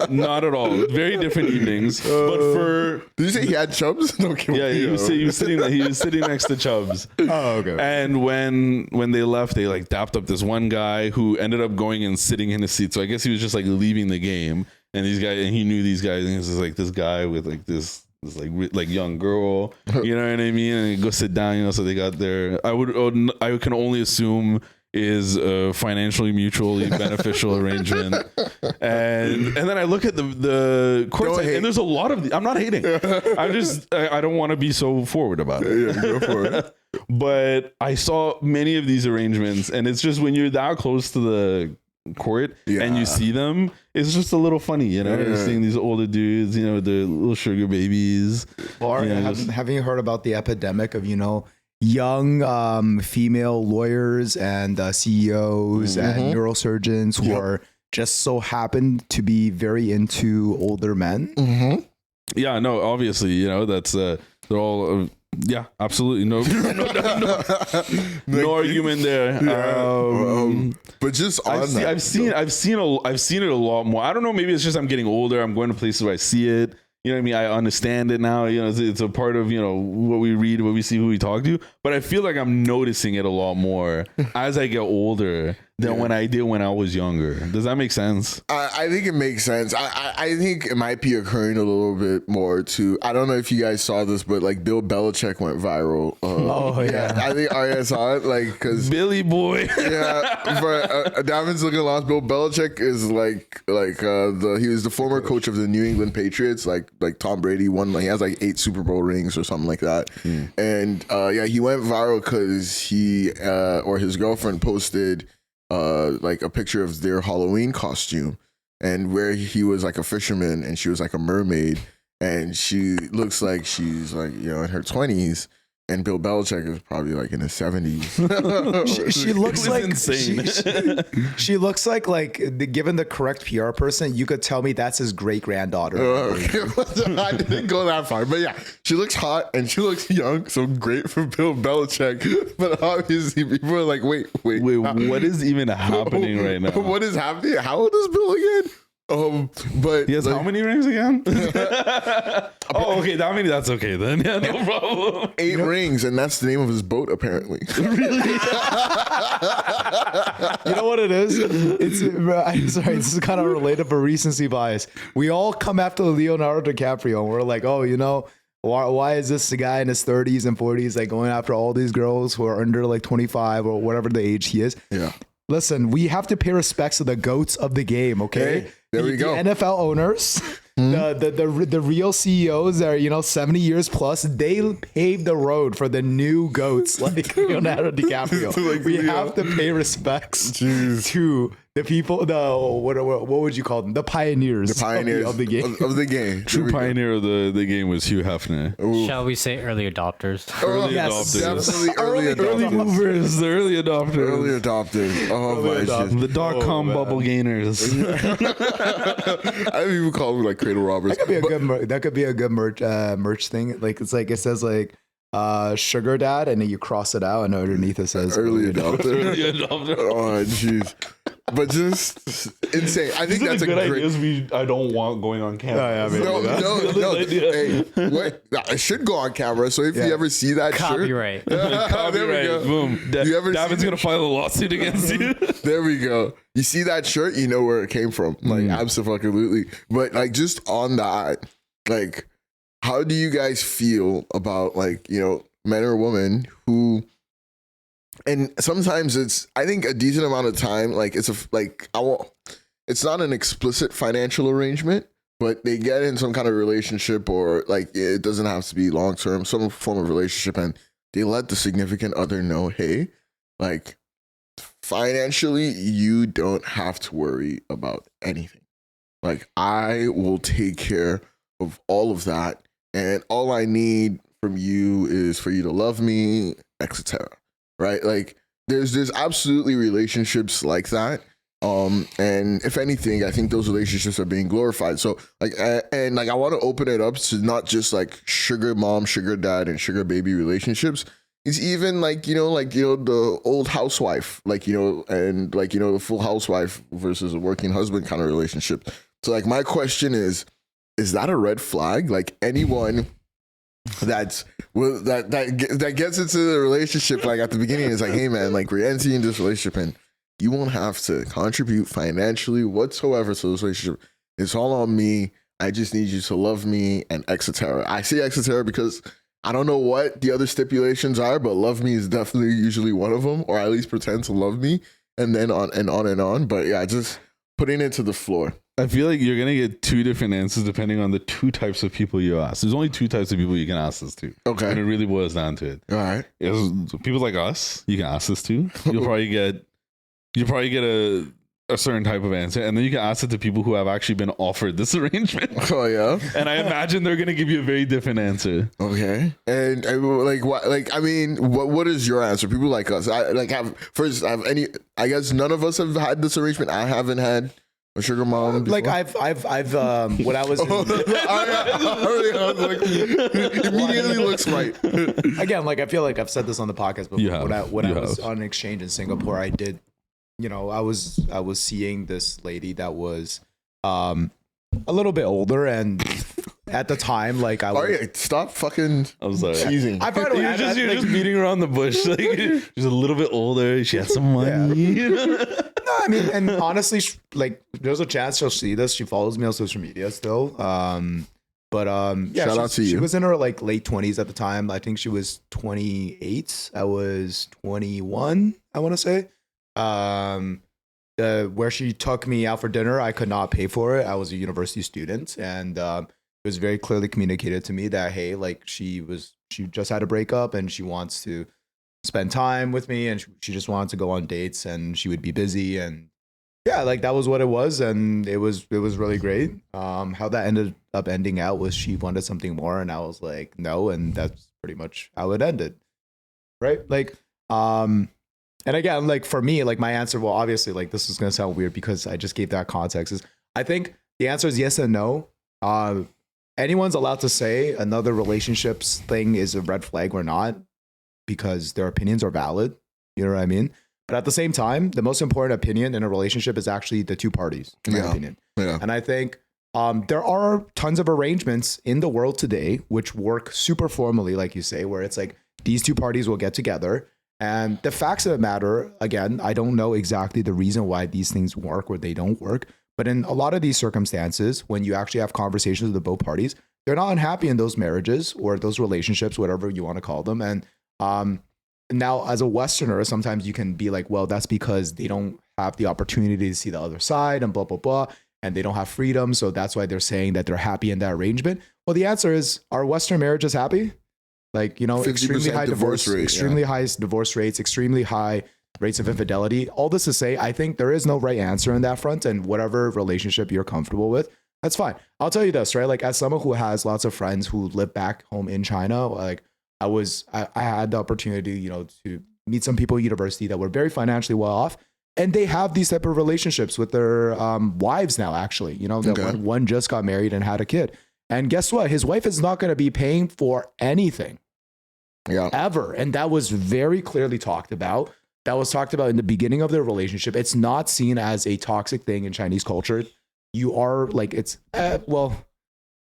Speaker 1: not at all. Very different evenings. But for
Speaker 3: did you say he had Chubbs? No,
Speaker 1: he was sitting next to Chubbs.
Speaker 2: Oh, okay.
Speaker 1: And when they left, they like dapped up this one guy who ended up going and sitting in his seat. So I guess he was just like leaving the game, and he knew these guys, and he was just like this guy with like this like young girl, you know what I mean? And he go sit down, so they got there. I can only assume is a financially mutually beneficial arrangement, and then I look at the court side, and there's a lot of I'm not hating. I don't want to be so forward about it.
Speaker 3: Yeah, go for it.
Speaker 1: But I saw many of these arrangements, and it's just when you're that close to the court and you see them, it's just a little funny, You're seeing these older dudes, the little sugar babies.
Speaker 2: Or having you heard about the epidemic of young female lawyers and CEOs and neurosurgeons who are just so happen to be very into older men?
Speaker 1: Yeah, no, obviously, that's they're all. Yeah, absolutely. No argument there.
Speaker 3: But just
Speaker 1: I've seen it a lot more. I don't know. Maybe it's just I'm getting older. I'm going to places where I see it. You know what I mean? I understand it now. It's a part of what we read, what we see, who we talk to. But I feel like I'm noticing it a lot more as I get older than when I did when I was younger. Does that make sense?
Speaker 3: I think it makes sense. I think it might be occurring a little bit more too. I don't know if you guys saw this, but like Bill Belichick went viral. I think Arya saw it, like because
Speaker 1: Billy boy.
Speaker 3: Yeah, for Davin's looking lost. Bill Belichick is he was the former coach of the New England Patriots. Like Tom Brady won. He has like 8 Super Bowl rings or something like that. And he went viral because he or his girlfriend posted like a picture of their Halloween costume, and where he was like a fisherman and she was like a mermaid, and she looks like she's like in her 20s, and Bill Belichick is probably like in his 70s.
Speaker 2: she looks like
Speaker 1: insane.
Speaker 2: She looks like given the correct PR person, you could tell me that's his great granddaughter.
Speaker 3: I didn't go that far, but yeah, she looks hot and she looks young, so great for Bill Belichick. But obviously, people are like, wait,
Speaker 1: what is even happening right now?
Speaker 3: What is happening? How old is Bill again? But
Speaker 1: he has how many rings again? Oh, okay, that's okay then. Yeah, no problem.
Speaker 3: 8 rings, and that's the name of his boat, apparently.
Speaker 2: Really? You know what it is? I'm sorry, this is kind of related, but recency bias. We all come after Leonardo DiCaprio, and we're like, why is this guy in his 30s and 40s like going after all these girls who are under like 25 or whatever the age he is?
Speaker 3: Yeah.
Speaker 2: Listen, we have to pay respects to the goats of the game, okay?
Speaker 3: Hey, there we go.
Speaker 2: The NFL owners, The real CEOs are 70 years plus. They paved the road for the new goats like Leonardo DiCaprio.
Speaker 3: Like
Speaker 2: we
Speaker 3: Leo.
Speaker 2: have to pay respects
Speaker 3: Jeez.
Speaker 2: to the people. What would you call them? The pioneers.
Speaker 3: The pioneers
Speaker 2: of the game.
Speaker 3: Of the game.
Speaker 1: True pioneer of the game was Hugh Hefner.
Speaker 4: Shall we say early adopters?
Speaker 1: Early
Speaker 2: Yes,
Speaker 1: adopters.
Speaker 3: Definitely early
Speaker 1: Early
Speaker 3: adopters.
Speaker 1: movers, the early adopters.
Speaker 3: Early adopters. Oh my shit.
Speaker 1: The dot-com bubble gainers.
Speaker 3: I don't even call them like cradle robbers.
Speaker 2: That could be a good merch thing. Like it says like sugar dad, and then you cross it out, and underneath it says
Speaker 3: Early adopter.
Speaker 1: Early adopter.
Speaker 3: Oh jeez. But just insane. I think that's a
Speaker 1: good
Speaker 3: great.
Speaker 1: ideas I don't want going on camera.
Speaker 3: No. Hey, what? It should go on camera. So if you ever see that
Speaker 4: Copyright.
Speaker 3: shirt, there we go.
Speaker 1: Boom.
Speaker 3: You ever
Speaker 1: Davin's
Speaker 3: see
Speaker 1: gonna file a lawsuit against you.
Speaker 3: There we go. You see that shirt, you know where it came from. Like absolutely. But like just on that, like, how do you guys feel about like men or women who? And sometimes I think a decent amount of time, like it's not an explicit financial arrangement, but they get in some kind of relationship, or like it doesn't have to be long term, some form of relationship, and they let the significant other know, hey, like financially, you don't have to worry about anything. Like I will take care of all of that, and all I need from you is for you to love me, etc. Right? Like there's absolutely relationships like that. And if anything, I think those relationships are being glorified. So like, and like, I want to open it up to not just like sugar mom, sugar dad, and sugar baby relationships. It's even like, the old housewife, and the full housewife versus a working husband kind of relationship. So like, my question is that a red flag? Like anyone that gets into the relationship, like at the beginning, is like, hey man, like we're entering this relationship and you won't have to contribute financially whatsoever to this relationship. It's all on me. I just need you to love me and etc. I say etc because I don't know what the other stipulations are, but love me is definitely usually one of them, or at least pretend to love me, and then on and on and on. But yeah, just putting it to the floor.
Speaker 1: I feel like you're gonna get two different answers depending on the two types of people you ask. There's only two types of people you can ask this to.
Speaker 3: Okay.
Speaker 1: And it really boils down to it.
Speaker 3: All right.
Speaker 1: People like us, you can ask this to. You'll probably get a certain type of answer, and then you can ask it to people who have actually been offered this arrangement.
Speaker 3: Oh yeah.
Speaker 1: And I imagine they're gonna give you a very different answer.
Speaker 3: Okay. And like what? Like I mean, what is your answer? People like us. I guess none of us have had this arrangement. I haven't had a sugar mom before.
Speaker 2: Like I've when I was
Speaker 3: immediately looks right.
Speaker 2: again, like I feel like I've said this on the podcast before.
Speaker 1: You have.
Speaker 2: When I
Speaker 1: You
Speaker 2: was
Speaker 1: have.
Speaker 2: on exchange in Singapore, I did, I was seeing this lady that was a little bit older, and at the time, like I was.
Speaker 3: Arya, stop fucking
Speaker 1: I'm sorry.
Speaker 3: teasing.
Speaker 2: I by the way,
Speaker 1: You're just beating around the bush. Like she's a little bit older. She has some money.
Speaker 2: No, I mean, and honestly, like, there's a chance she'll see this. She follows me on social media still. But yeah,
Speaker 3: Shout out to you.
Speaker 2: She was in her like late 20s at the time. I think she was 28. I was 21, I want to say. Where she took me out for dinner, I could not pay for it. I was a university student, and it was very clearly communicated to me that, hey, like she just had a breakup and she wants to spend time with me, and she just wanted to go on dates, and she would be busy, and yeah, like that was what it was, and it was really great. How that ended up ending out was she wanted something more, and I was like no, and that's pretty much how it ended, right? Like and again, like for me, like my answer, well, obviously, like this is gonna sound weird because I just gave that context, is I think the answer is yes and no. Anyone's allowed to say another relationships thing is a red flag or not, because their opinions are valid. You know what I mean? But at the same time, the most important opinion in a relationship is actually the two parties, in my opinion.
Speaker 3: Yeah.
Speaker 2: And I think there are tons of arrangements in the world today which work super formally, like you say, where it's like these two parties will get together. And the facts of the matter, again, I don't know exactly the reason why these things work or they don't work. But in a lot of these circumstances, when you actually have conversations with both parties, they're not unhappy in those marriages or those relationships, whatever you want to call them. And now as a Westerner, sometimes you can be like, well, that's because they don't have the opportunity to see the other side and blah, blah, blah. and they don't have freedom. So that's why they're saying that they're happy in that arrangement. Well, the answer is, are Western marriages happy? Like, you know, extremely high divorce rate, extremely high divorce rates, extremely high rates of infidelity. All this to say, I think there is no right answer in that front, and whatever relationship you're comfortable with, that's fine. I'll tell you this, right? Like, as someone who has lots of friends who live back home in China, like I had the opportunity, you know, to meet some people at university that were very financially well off, and they have these type of relationships with their wives now, actually, you know, that one just got married and had a kid. And guess what? His wife is not going to be paying for anything ever. And that was very clearly talked about. That was talked about in the beginning of their relationship. It's not seen as a toxic thing in Chinese culture. You are like, it's, well,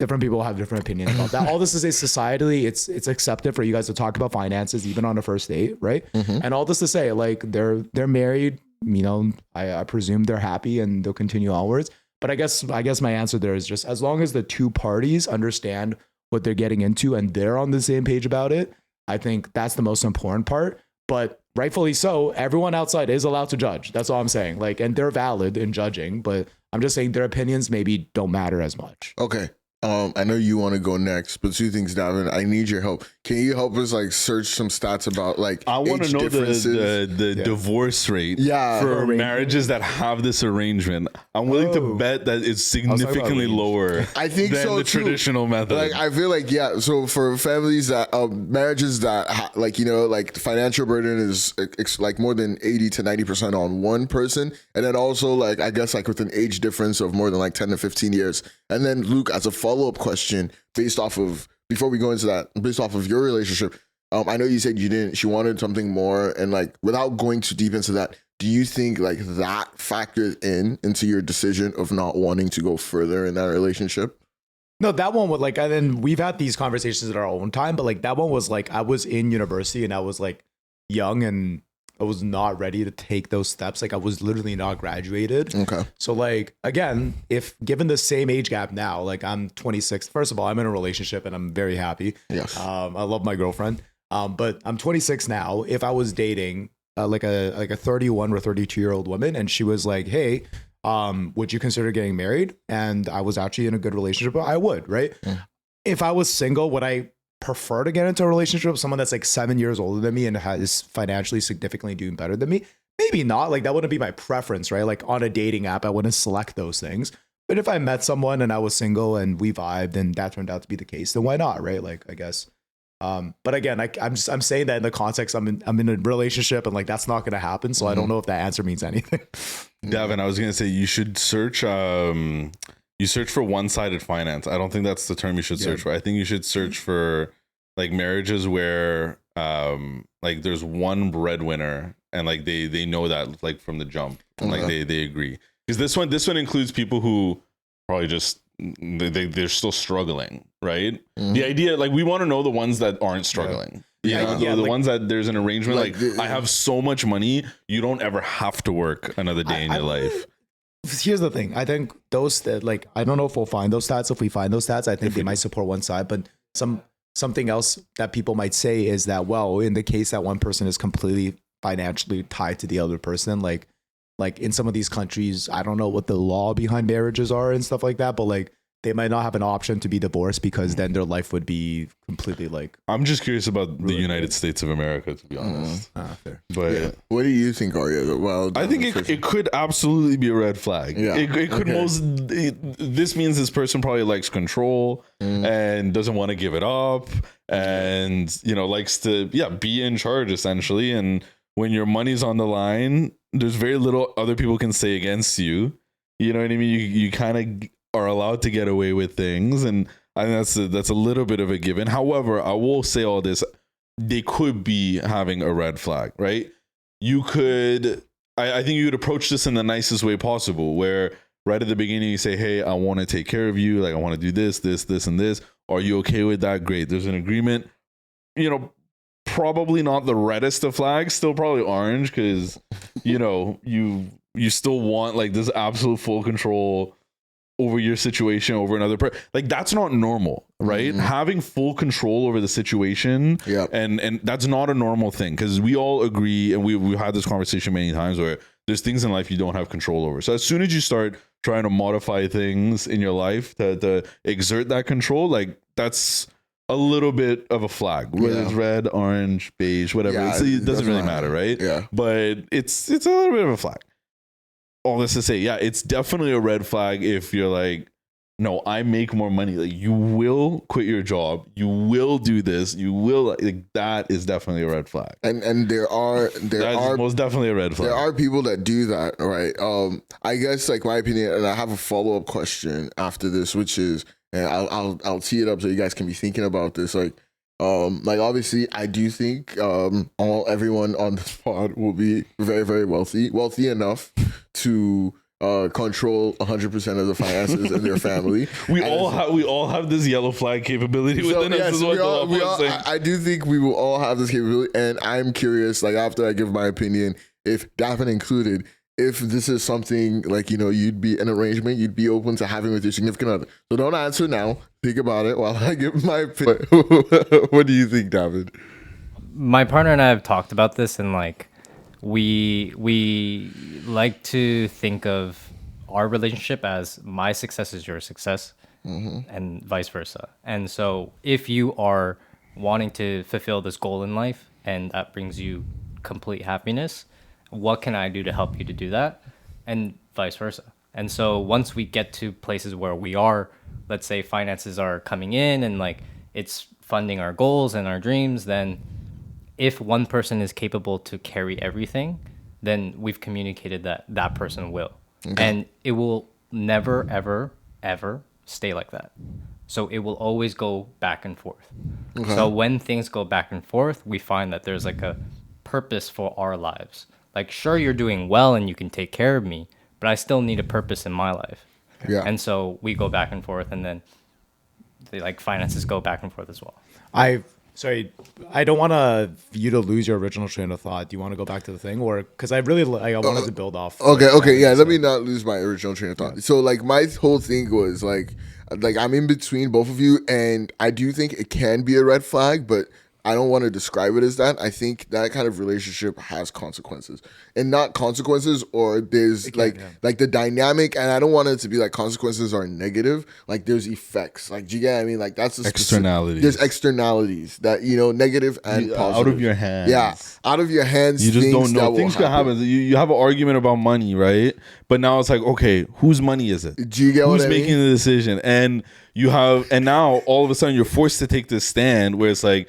Speaker 2: different people have different opinions about that. All this is societally, it's accepted for you guys to talk about finances, even on a first date, right? And all this to say, like, they're married, you know, I presume they're happy and they'll continue onwards. But I guess my answer there is just, as long as the two parties understand what they're getting into and they're on the same page about it, I think that's the most important part. But rightfully so, everyone outside is allowed to judge. That's all I'm saying. Like, and they're valid in judging, but I'm just saying their opinions maybe don't matter as much.
Speaker 3: Okay. I know you want to go next, but two things, Davin. I need your help. Can you help us like search some stats about like
Speaker 1: I want to know the divorce rate for marriages that have this arrangement. I'm willing to bet that it's significantly lower.
Speaker 3: I think
Speaker 1: than
Speaker 3: so
Speaker 1: the
Speaker 3: too.
Speaker 1: Traditional method.
Speaker 3: Like, I feel like so for families that marriages that like, you know, like the financial burden is like more than 80 to 90% on one person, and then also like I guess like with an age difference of more than like 10 to 15 years. And then Luke, as a follow-up question, based off of, before we go into that, based off of your relationship, I know you said she wanted something more, and like without going too deep into that, do you think like that factored into your decision of not wanting to go further in that relationship?
Speaker 2: No, that one was like, and then we've had these conversations at our own time, but like that one was like, I was in university and I was like young and I was not ready to take those steps. Like, I was literally not graduated. Okay. So like, again, if given the same age gap now, like I'm 26, first of all, I'm in a relationship and I'm very happy.
Speaker 3: Yes.
Speaker 2: I love my girlfriend. But I'm 26 now. If I was dating like a 31 or 32-year-old woman and she was like, hey, would you consider getting married? And I was actually in a good relationship, I would, right? Yeah. If I was single, would I prefer to get into a relationship with someone that's like 7 years older than me and is financially significantly doing better than me? Maybe not. Like, that wouldn't be my preference, right? Like, on a dating app, I wouldn't select those things. But if I met someone and I was single and we vibed and that turned out to be the case, then why not, right? Like, I guess. But again, I'm saying that in the context I'm in a relationship and like that's not going to happen. So I don't know if that answer means anything.
Speaker 1: Davin, I was going to say you should search. You search for one-sided finance. I don't think that's the term you should search for. I think you should search for like marriages where like there's one breadwinner and like they know that like from the jump and like they agree. Because this one includes people who probably just they're still struggling, right? The idea, like, we want to know the ones that aren't struggling. You know, the ones that there's an arrangement like I have so much money, you don't ever have to work another day in your life.
Speaker 2: Here's the thing. I think those that, like, I don't know if we'll find those stats. If we find those stats, I think they might support one side. But something else that people might say is that, well, in the case that one person is completely financially tied to the other person, like in some of these countries, I don't know what the law behind marriages are and stuff like that, but like they might not have an option to be divorced because then their life would be completely like. I'm
Speaker 1: just curious about the United States of America, to be honest.
Speaker 2: Fair.
Speaker 1: But
Speaker 3: what do you think, Arya? Well,
Speaker 1: I think it could absolutely be a red flag. Yeah, it could this means this person probably likes control and doesn't want to give it up, and likes to be in charge essentially. And when your money's on the line, there's very little other people can say against you. You know what I mean? You kind of are allowed to get away with things, and I think that's a little bit of a given. However, I will say all this: they could be having a red flag, right? You could, I think you would approach this in the nicest way possible, where right at the beginning you say, "Hey, I want to take care of you. Like, I want to do this, and this. Are you okay with that? Great. There's an agreement." Probably not the reddest of flags, still probably orange, because you still want like this absolute full control over your situation, over another person. Like, that's not normal, right? Having full control over the situation, and that's not a normal thing, because we all agree, and we've had this conversation many times, where there's things in life you don't have control over. So as soon as you start trying to modify things in your life to exert that control, like that's a little bit of a flag. Whether it's red, orange, beige, whatever.
Speaker 3: Yeah,
Speaker 1: it doesn't really matter, right?
Speaker 3: Yeah.
Speaker 1: But it's a little bit of a flag. All this to say, yeah, it's definitely a red flag if you're like, no, I make more money. Like, you will quit your job. You will do this. You will, like, that is definitely a red flag.
Speaker 3: And there are
Speaker 1: most definitely a red flag.
Speaker 3: There are people that do that, right? I guess, like, my opinion, and I have a follow-up question after this, which is, and I'll tee it up so you guys can be thinking about this. Like obviously, I do think everyone on this pod will be very, very wealthy enough to control 100% of the finances in their family.
Speaker 1: We all have this yellow flag capability within us. Is what
Speaker 3: I do think we will all have this capability, and I'm curious. Like, after I give my opinion, if Davin included, if this is something like, you'd be an arrangement you'd be open to having with your significant other. So don't answer now. Think about it while I give my opinion. What do you think, David?
Speaker 4: My partner and I have talked about this, and like we like to think of our relationship as my success is your success, and vice versa. And so if you are wanting to fulfill this goal in life and that brings you complete happiness, what can I do to help you to do that? And vice versa. And so once we get to places where we are, let's say finances are coming in and like it's funding our goals and our dreams, then if one person is capable to carry everything, then we've communicated that that person will. Okay. And it will never, ever, ever stay like that. So it will always go back and forth. Okay. So when things go back and forth, we find that there's like a purpose for our lives. Like, sure, you're doing well and you can take care of me, but I still need a purpose in my life. Yeah. And so we go back and forth, and then the finances go back and forth as well. I
Speaker 2: don't want you to lose your original train of thought. Do you want to go back to the thing, or because I really I wanted to build off?
Speaker 3: Okay, yeah. Let me not lose my original train of thought. Yeah. So like my whole thing was like I'm in between both of you, and I do think it can be a red flag, but I don't want to describe it as that. I think that kind of relationship has consequences, and not consequences, or there's like the dynamic. And I don't want it to be like consequences are negative. Like there's effects. Like, do you get what I mean? Like that's
Speaker 1: externalities.
Speaker 3: There's externalities that negative and positive.
Speaker 1: Out of your hands.
Speaker 3: Yeah, out of your hands.
Speaker 1: You just don't know. Things can happen. You have an argument about money, right? But now it's like, okay, whose money is it?
Speaker 3: Do you get
Speaker 1: who's
Speaker 3: what I mean?
Speaker 1: making the decision? And now all of a sudden you're forced to take this stand where it's like,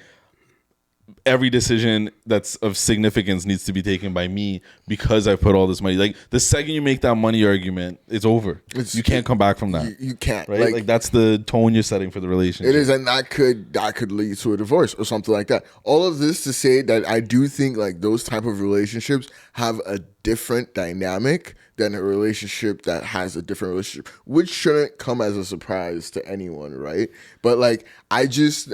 Speaker 1: every decision that's of significance needs to be taken by me because I put all this money. Like the second you make that money argument, it's over. You can't come back from that.
Speaker 3: You can't.
Speaker 1: Right? Like that's the tone you're setting for the relationship.
Speaker 3: It is, and that could lead to a divorce or something like that. All of this to say that I do think like those type of relationships have a different dynamic than a relationship that has a different relationship, which shouldn't come as a surprise to anyone, right? But like I'm just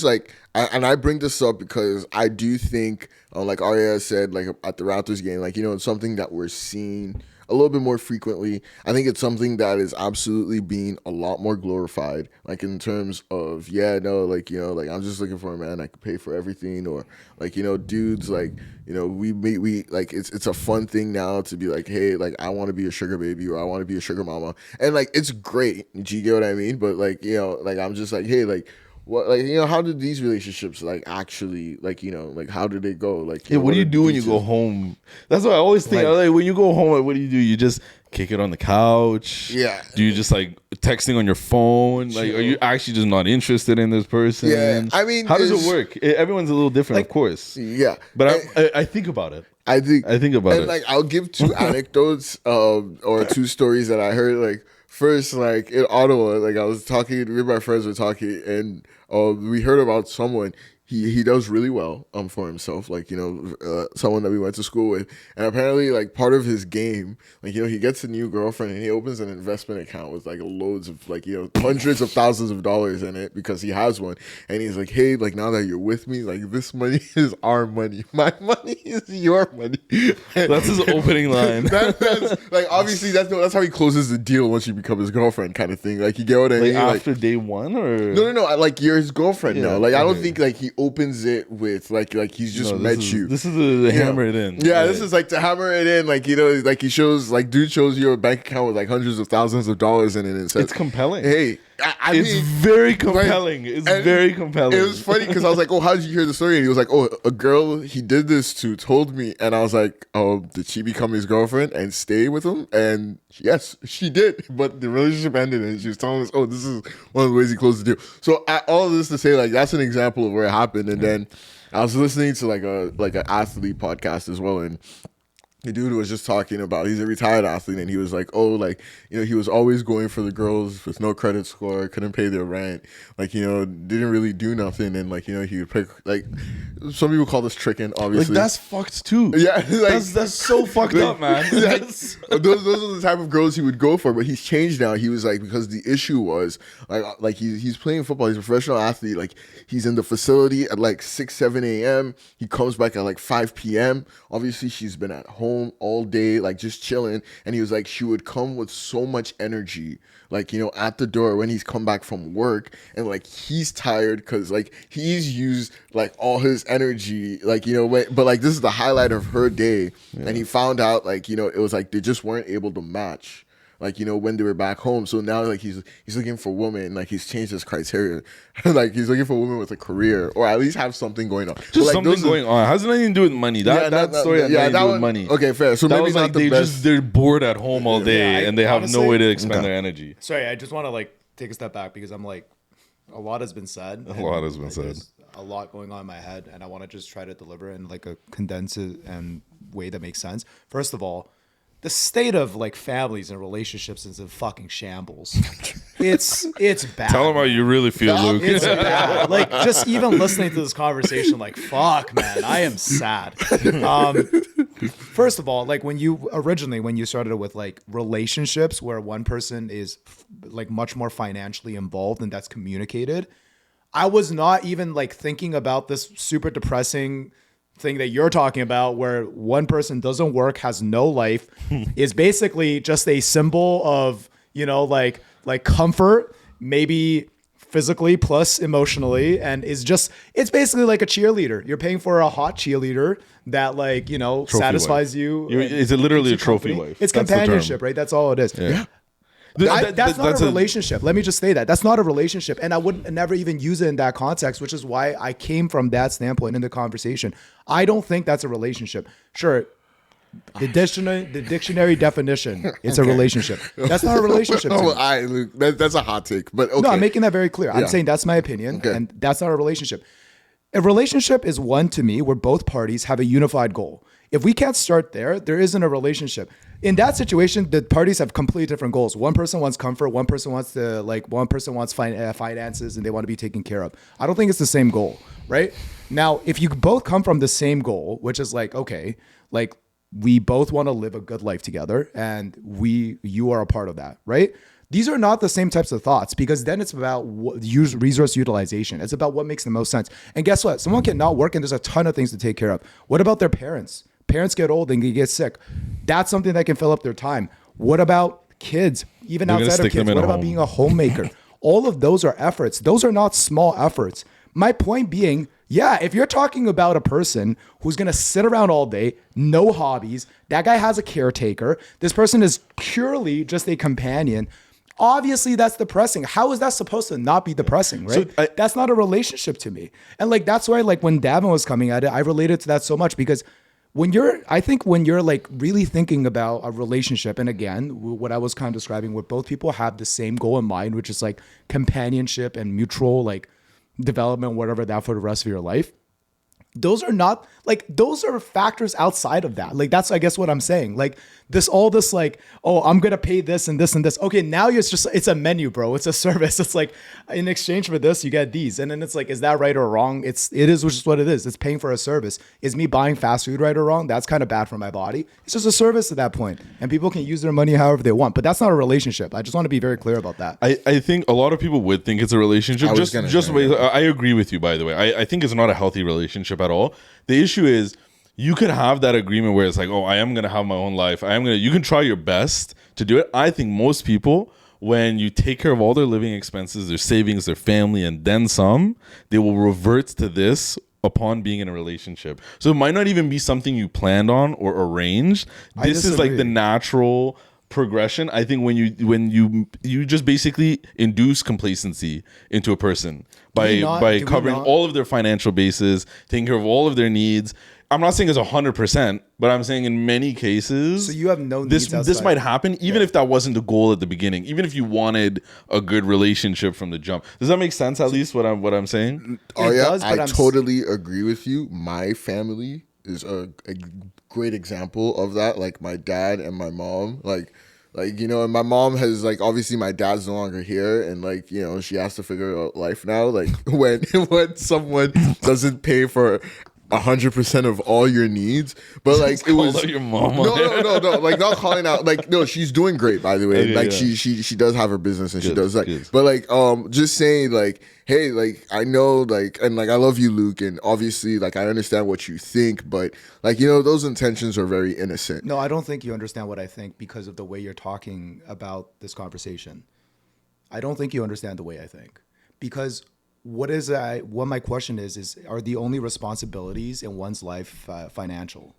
Speaker 3: like, and I bring this up because I do think, like Arya said, like at the Raptors game, like, it's something that we're seeing a little bit more frequently. I think it's something that is absolutely being a lot more glorified, like in terms of, like I'm just looking for a man that can pay for everything, or like, dudes, like, we like, it's a fun thing now to be like, hey, like I want to be a sugar baby, or I want to be a sugar mama. And like, it's great. Do you get what I mean? But like, like I'm just like, hey, like, what, like, how did these relationships like actually, like, like how did they go? Like,
Speaker 1: what do you do when you go home? That's what I always think. Like, when you go home, like, what do? You just kick it on the couch?
Speaker 3: Yeah.
Speaker 1: Do you just like texting on your phone? Like, are you actually just not interested in this person?
Speaker 3: Yeah. I mean,
Speaker 1: how does it work? Everyone's a little different, of course.
Speaker 3: Yeah.
Speaker 1: But I think about it.
Speaker 3: I think about it.
Speaker 1: And
Speaker 3: like, I'll give 2 anecdotes, or 2 stories that I heard. Like, first, like in Ottawa, like I was talking, me and my friends were talking, and we heard about someone. He does really well for himself, like, someone that we went to school with. And apparently, like, part of his game, like, he gets a new girlfriend and he opens an investment account with like loads of like, hundreds of thousands of dollars in it because he has one. And he's like, hey, like, now that you're with me, like, this money is our money. My money is your money.
Speaker 1: That's his opening line.
Speaker 3: That's like, obviously that's how he closes the deal once you become his girlfriend, kind of thing. Like, you get what I mean?
Speaker 1: After day one, or
Speaker 3: no, like, you're his girlfriend now. Like, I don't think like he opens it with like he's just
Speaker 1: No,
Speaker 3: met
Speaker 1: this is,
Speaker 3: you.
Speaker 1: This is the hammer it in.
Speaker 3: Yeah, this is like to hammer it in, like like he shows, like dude shows you a bank account with like hundreds of thousands of dollars in it. And says,
Speaker 1: It's compelling.
Speaker 3: Hey, I
Speaker 1: It's
Speaker 3: mean,
Speaker 1: very compelling.
Speaker 3: like,
Speaker 1: It's
Speaker 3: and
Speaker 1: very compelling.
Speaker 3: It was funny because I was like, "Oh, how did you hear the story?" And he was like, "Oh, a girl he did this to told me," and I was like, "Oh, did she become his girlfriend and stay with him?" And yes, she did, but the relationship ended, and she was telling us, "Oh, this is one of the ways he closed the deal." So all of this to say, like, that's an example of where it happened. And then I was listening to like an athlete podcast as well, and the dude was just talking about, he's a retired athlete, and he was like, oh, like, he was always going for the girls with no credit score, couldn't pay their rent, like, didn't really do nothing, and like, he would pick, like, some people call this tricking, obviously.
Speaker 1: Like, that's fucked too.
Speaker 3: Yeah, like,
Speaker 1: that's so fucked up, man.
Speaker 3: those are the type of girls he would go for, but he's changed now. He was like, because the issue was like he's playing football, he's a professional athlete, like he's in the facility at like 6-7 a.m. He comes back at like 5 p.m. Obviously she's been at home all day, like just chilling, and he was like, she would come with so much energy, like, at the door when he's come back from work, and like he's tired because like he's used like all his energy, like, but like this is the highlight of her day. And he found out, like, it was like they just weren't able to match, like, when they were back home. So now, like, he's looking for women, like he's changed his criteria. Like, he's looking for women with a career, or at least have something going on.
Speaker 1: Just like, something going on. Has nothing to do with money. That story has nothing to do with money.
Speaker 3: Okay, fair. So
Speaker 1: that
Speaker 3: maybe
Speaker 1: was
Speaker 3: not
Speaker 1: like
Speaker 3: the best.
Speaker 1: they're bored at home all day, and they have
Speaker 2: honestly,
Speaker 1: no way to expend their energy.
Speaker 2: Sorry, I just want to like take a step back because I'm like, a lot has been said.
Speaker 1: A lot has been said.
Speaker 2: There's a lot going on in my head, and I want to just try to deliver in like a condensed and way that makes sense. First of all, the state of like families and relationships is in fucking shambles. It's bad.
Speaker 1: Tell them how you really feel, Luke.
Speaker 2: It's bad. Like, just even listening to this conversation, like, fuck, man, I am sad. First of all, like when you started with like relationships where one person is like much more financially involved and that's communicated, I was not even like thinking about this super depressing thing that you're talking about where one person doesn't work, has no life, is basically just a symbol of, like comfort, maybe physically plus emotionally, and it's basically like a cheerleader. You're paying for a hot cheerleader that like, satisfies you.
Speaker 1: It's literally a trophy wife.
Speaker 2: It's companionship, right? That's all it is.
Speaker 1: Yeah.
Speaker 2: That's not a relationship. Let me just say that. That's not a relationship. And I would never even use it in that context, which is why I came from that standpoint in the conversation. I don't think that's a relationship. Sure, the dictionary definition, it's a relationship. That's not a relationship to me.
Speaker 3: Luke, that's a hot take, but okay.
Speaker 2: No, I'm making that very clear. I'm saying that's my opinion, and that's not a relationship. A relationship is one to me where both parties have a unified goal. If we can't start there, there isn't a relationship. In that situation, the parties have completely different goals. One person wants comfort. One person wants finances, and they want to be taken care of. I don't think it's the same goal, right? Now, if you both come from the same goal, which is like, okay, like we both want to live a good life together, and you are a part of that, right? These are not the same types of thoughts, because then it's about resource utilization. It's about what makes the most sense. And guess what? Someone cannot work, and there's a ton of things to take care of. What about their parents? Parents get old and they get sick. That's something that can fill up their time. What about kids? Even outside of kids, what about being a homemaker? All of those are efforts. Those are not small efforts. My point being, yeah, if you're talking about a person who's going to sit around all day, no hobbies, that guy has a caretaker, this person is purely just a companion, obviously that's depressing. How is that supposed to not be depressing, right? So that's not a relationship to me. And like, that's why like when Davin was coming at it, I related to that so much, because I think when you're like really thinking about a relationship, and again, what I was kind of describing, where both people have the same goal in mind, which is like companionship and mutual like development, whatever that for the rest of your life. Those are factors outside of that. Like, that's, I guess, what I'm saying. Like all this like, oh, I'm going to pay this and this and this. Okay. Now it's a menu, bro. It's a service. It's like, in exchange for this, you get these. And then it's like, is that right or wrong? It is, which is what it is. It's paying for a service. Is me buying fast food right or wrong? That's kind of bad for my body. It's just a service at that point. And people can use their money however they want, but that's not a relationship. I just want to be very clear about that.
Speaker 1: I think a lot of people would think it's a relationship. I agree with you, by the way. I think it's not a healthy relationship at all. The issue is, you could have that agreement where it's like, oh, I am going to have my own life. You can try your best to do it. I think most people when you take care of all their living expenses, their savings, their family, and then some, they will revert to this upon being in a relationship. So it might not even be something you planned on or arranged. This is like the natural progression. I think when you just basically induce complacency into a person by covering all of their financial bases, taking care of all of their needs. I'm not saying it's 100%, but I'm saying in many cases,
Speaker 2: so you have no needs
Speaker 1: this might happen, even if that wasn't the goal at the beginning. Even if you wanted a good relationship from the jump. Does that make sense? At least what I'm saying.
Speaker 3: Arya, I totally agree with you. My family is a great example of that. Like my dad and my mom, like you know, and my mom has like obviously my dad's no longer here, and like you know she has to figure out life now. Like when someone doesn't pay for 100% of all your needs, but like it was
Speaker 1: your mom.
Speaker 3: No, like not calling out. Like no, she's doing great by the way.
Speaker 1: Okay,
Speaker 3: like
Speaker 1: yeah.
Speaker 3: she does have her business and
Speaker 1: Good,
Speaker 3: she does like.
Speaker 1: good.
Speaker 3: But like just saying like hey like I know like and like I love you Luke and obviously like I understand what you think, but like you know those intentions are very innocent.
Speaker 2: No, I don't think you understand what I think because of the way you're talking about this conversation. I don't think you understand the way I think because. What my question is are the only responsibilities in one's life financial?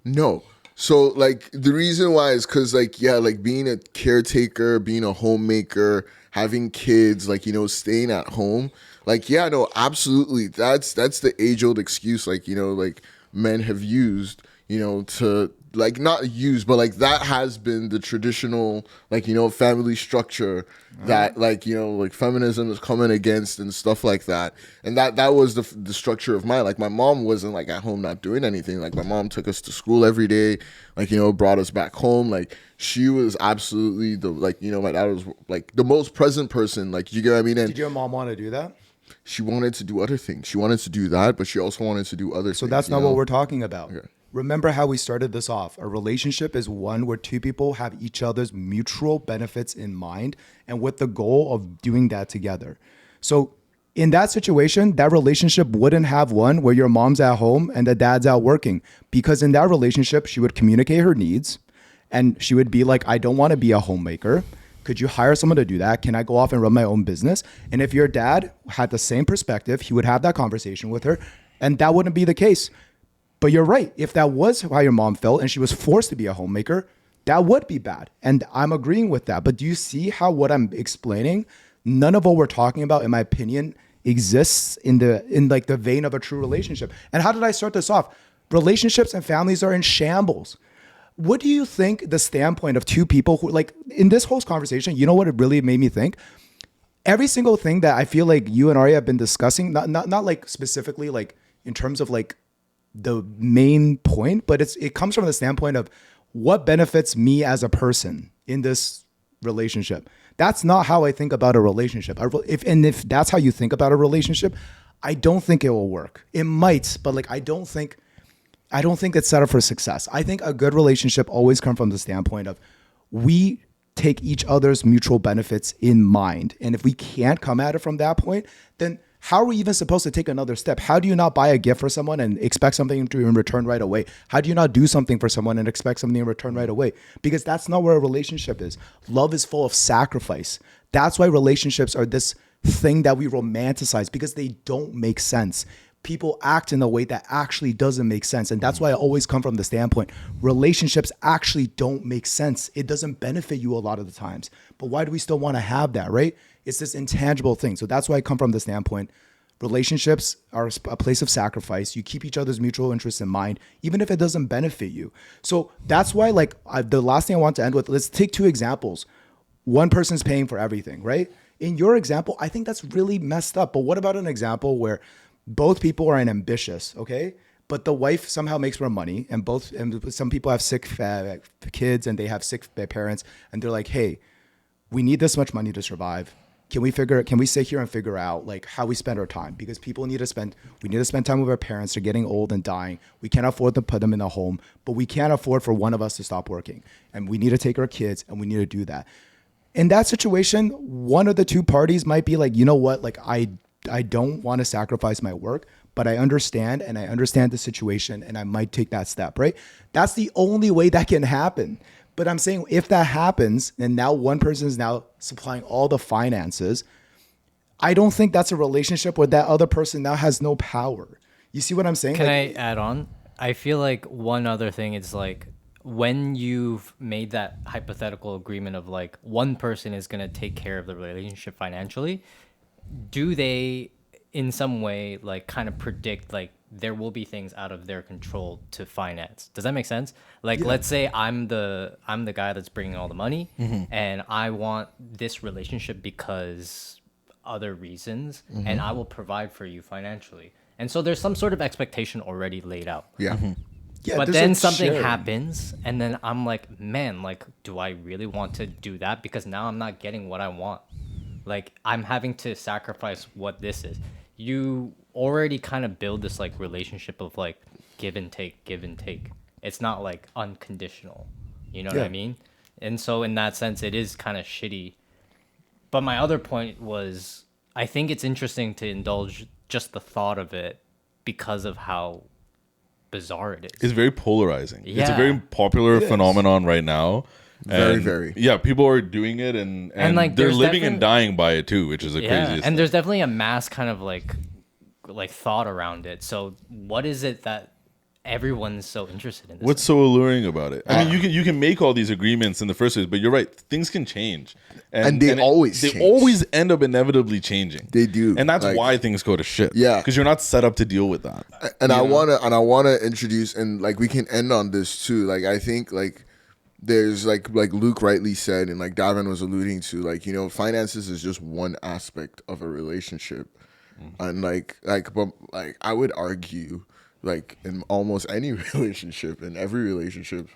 Speaker 3: No. So like the reason why is because like yeah like being a caretaker, being a homemaker, having kids, like you know staying at home, like yeah no absolutely that's the age old excuse like you know like men have used you know to like not used but like that has been the traditional like you know family structure that like you know like feminism is coming against and stuff like that, and that was the structure of mine. Like my mom wasn't like at home not doing anything. Like my mom took us to school every day, like you know brought us back home. Like she was absolutely the like you know my dad was like the most present person, like you get what I mean. And
Speaker 2: did your mom want to do that?
Speaker 3: She wanted to do other things. She wanted to do that, but she also wanted to do other things.
Speaker 2: So that's not what we're talking about.
Speaker 3: Okay.
Speaker 2: Remember how we started this off. A relationship is one where two people have each other's mutual benefits in mind and with the goal of doing that together. So in that situation, that relationship wouldn't have one where your mom's at home and the dad's out working, because in that relationship, she would communicate her needs and she would be like, I don't want to be a homemaker. Could you hire someone to do that? Can I go off and run my own business? And if your dad had the same perspective, he would have that conversation with her and that wouldn't be the case. But you're right. If that was how your mom felt and she was forced to be a homemaker, that would be bad. And I'm agreeing with that. But do you see how what I'm explaining, none of what we're talking about, in my opinion, exists in like the vein of a true relationship? And how did I start this off? Relationships and families are in shambles. What do you think the standpoint of two people who, like in this whole conversation, you know what it really made me think? Every single thing that I feel like you and Arya have been discussing, not like specifically like in terms of like the main point, but it comes from the standpoint of what benefits me as a person in this relationship. That's not how I think about a relationship. If that's how you think about a relationship, I don't think it will work. It might, but like I don't think it's set up for success. I think a good relationship always comes from the standpoint of we take each other's mutual benefits in mind. And if we can't come at it from that point, then how are we even supposed to take another step? How do you not buy a gift for someone and expect something in return right away? How do you not do something for someone and expect something in return right away? Because that's not where a relationship is. Love is full of sacrifice. That's why relationships are this thing that we romanticize, because they don't make sense. People act in a way that actually doesn't make sense. And that's why I always come from the standpoint, relationships actually don't make sense. It doesn't benefit you a lot of the times. But why do we still want to have that, right? It's this intangible thing. So that's why I come from the standpoint, relationships are a place of sacrifice. You keep each other's mutual interests in mind, even if it doesn't benefit you. So that's why the last thing I want to end with, let's take two examples. One person's paying for everything, right? In your example, I think that's really messed up. But what about an example where both people are ambitious, okay? But the wife somehow makes more money, and some people have sick kids and they have sick parents, and they're like, hey, we need this much money to survive. Can we sit here and figure out like how we spend our time? Because we need to spend time with our parents. They're getting old and dying. We can't afford to put them in a home, but we can't afford for one of us to stop working. And we need to take our kids and we need to do that. In that situation, one of the two parties might be like, you know what? Like I don't want to sacrifice my work, but I understand the situation and I might take that step, right? That's the only way that can happen. But I'm saying if that happens, and now one person is now supplying all the finances, I don't think that's a relationship where that other person now has no power. You see what I'm saying?
Speaker 4: Can I add on? I feel like one other thing is like when you've made that hypothetical agreement of like one person is going to take care of the relationship financially, do they in some way like kind of predict like there will be things out of their control to finance? Does that make sense? Like let's say I'm the guy that's bringing all the money and I want this relationship because other reasons and I will provide for you financially. And so there's some sort of expectation already laid out.
Speaker 3: Yeah.
Speaker 2: Yeah,
Speaker 4: But
Speaker 2: there's
Speaker 4: then
Speaker 2: a
Speaker 4: something
Speaker 2: sharing.
Speaker 4: happens and then I'm like, man, like do I really want to do that? Because now I'm not getting what I want. Like I'm having to sacrifice what this is. You already kind of build this like relationship of like give and take, give and take. It's not like unconditional. You know what I
Speaker 2: Yeah.
Speaker 4: mean? And so in that sense, it is kind of shitty. But my other point was, I think it's interesting to indulge just the thought of it because of how bizarre it is.
Speaker 1: It's very polarizing. It's a
Speaker 4: Yeah.
Speaker 1: very popular
Speaker 2: It is.
Speaker 1: phenomenon right now.
Speaker 3: Very,
Speaker 1: And,
Speaker 3: very.
Speaker 1: Yeah, people are doing it and
Speaker 4: like,
Speaker 1: they're
Speaker 4: there's
Speaker 1: living and
Speaker 4: definite-
Speaker 1: dying by it too, which is the
Speaker 4: Yeah,
Speaker 1: craziest.
Speaker 4: and there's definitely a mass kind of like thought around it. So what is it that everyone's so interested in this?
Speaker 1: What's so alluring about it? I mean, you can make all these agreements in the first place, but you're right. Things can change,
Speaker 3: And they always change.
Speaker 1: always end up inevitably changing.
Speaker 3: They do.
Speaker 1: and that's
Speaker 3: Like-
Speaker 1: why things go to shit.
Speaker 3: Yeah.
Speaker 1: because you're not set up to deal with that.
Speaker 3: And I wanna introduce, and like we can end on this too. Like I think like there's like Luke rightly said, and like Davin was alluding to, like, you know, finances is just one aspect of a relationship, and but I would argue, like in almost any relationship, in every relationship,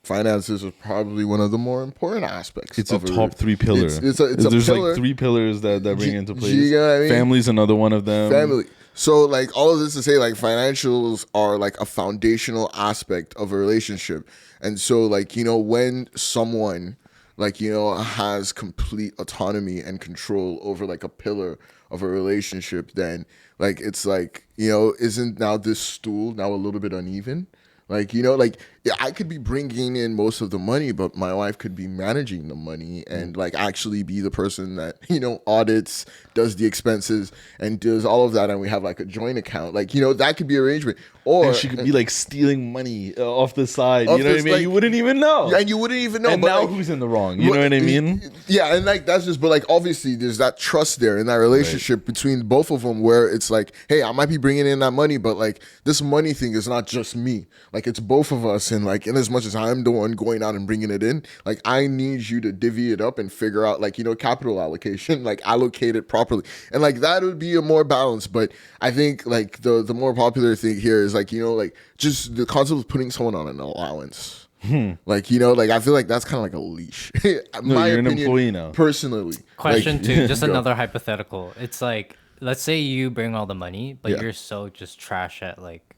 Speaker 3: finances is probably one of the more important aspects.
Speaker 1: It's a
Speaker 3: of
Speaker 1: top three pillar.
Speaker 3: It's a
Speaker 1: There's
Speaker 3: pillar.
Speaker 1: like three pillars that bring into place.
Speaker 3: you know what I mean?
Speaker 1: Family's another one of them.
Speaker 3: Family. So like all of this to say, like financials are like a foundational aspect of a relationship. And so like, you know, when someone like, you know, has complete autonomy and control over like a pillar of a relationship, then like it's like, you know, isn't now this stool now a little bit uneven? Like, you know, like yeah, I could be bringing in most of the money, but my wife could be managing the money and like actually be the person that, you know, audits, does the expenses and does all of that. And we have like a joint account. Like, you know, that could be arrangement. Or
Speaker 1: And she could be like stealing money off the side.
Speaker 3: Off
Speaker 1: You know what I
Speaker 3: this,
Speaker 1: mean?
Speaker 3: like-
Speaker 1: you wouldn't even know.
Speaker 3: and you wouldn't even know.
Speaker 1: and
Speaker 3: but
Speaker 1: now
Speaker 3: like,
Speaker 1: who's in the wrong? You know what I mean?
Speaker 3: Yeah, and like that's just, but like obviously there's that trust there in that relationship between both of them where it's like, hey, I might be bringing in that money, but like this money thing is not just me. Like it's both of us, and like in as much as I'm the one going out and bringing it in, like I need you to divvy it up and figure out like, you know, capital allocation, like allocate it properly, and like that would be a more balance. But I think like the more popular thing here is like, you know, like just the concept of putting someone on an allowance. Like, you know, like I feel like that's kind of like a leash.
Speaker 1: No, you're an employee now.
Speaker 3: Personally.
Speaker 4: Question
Speaker 3: Like,
Speaker 4: two, just
Speaker 3: go.
Speaker 4: another hypothetical. It's like, let's say you bring all the money, but
Speaker 3: Yeah.
Speaker 4: you're so just trash at like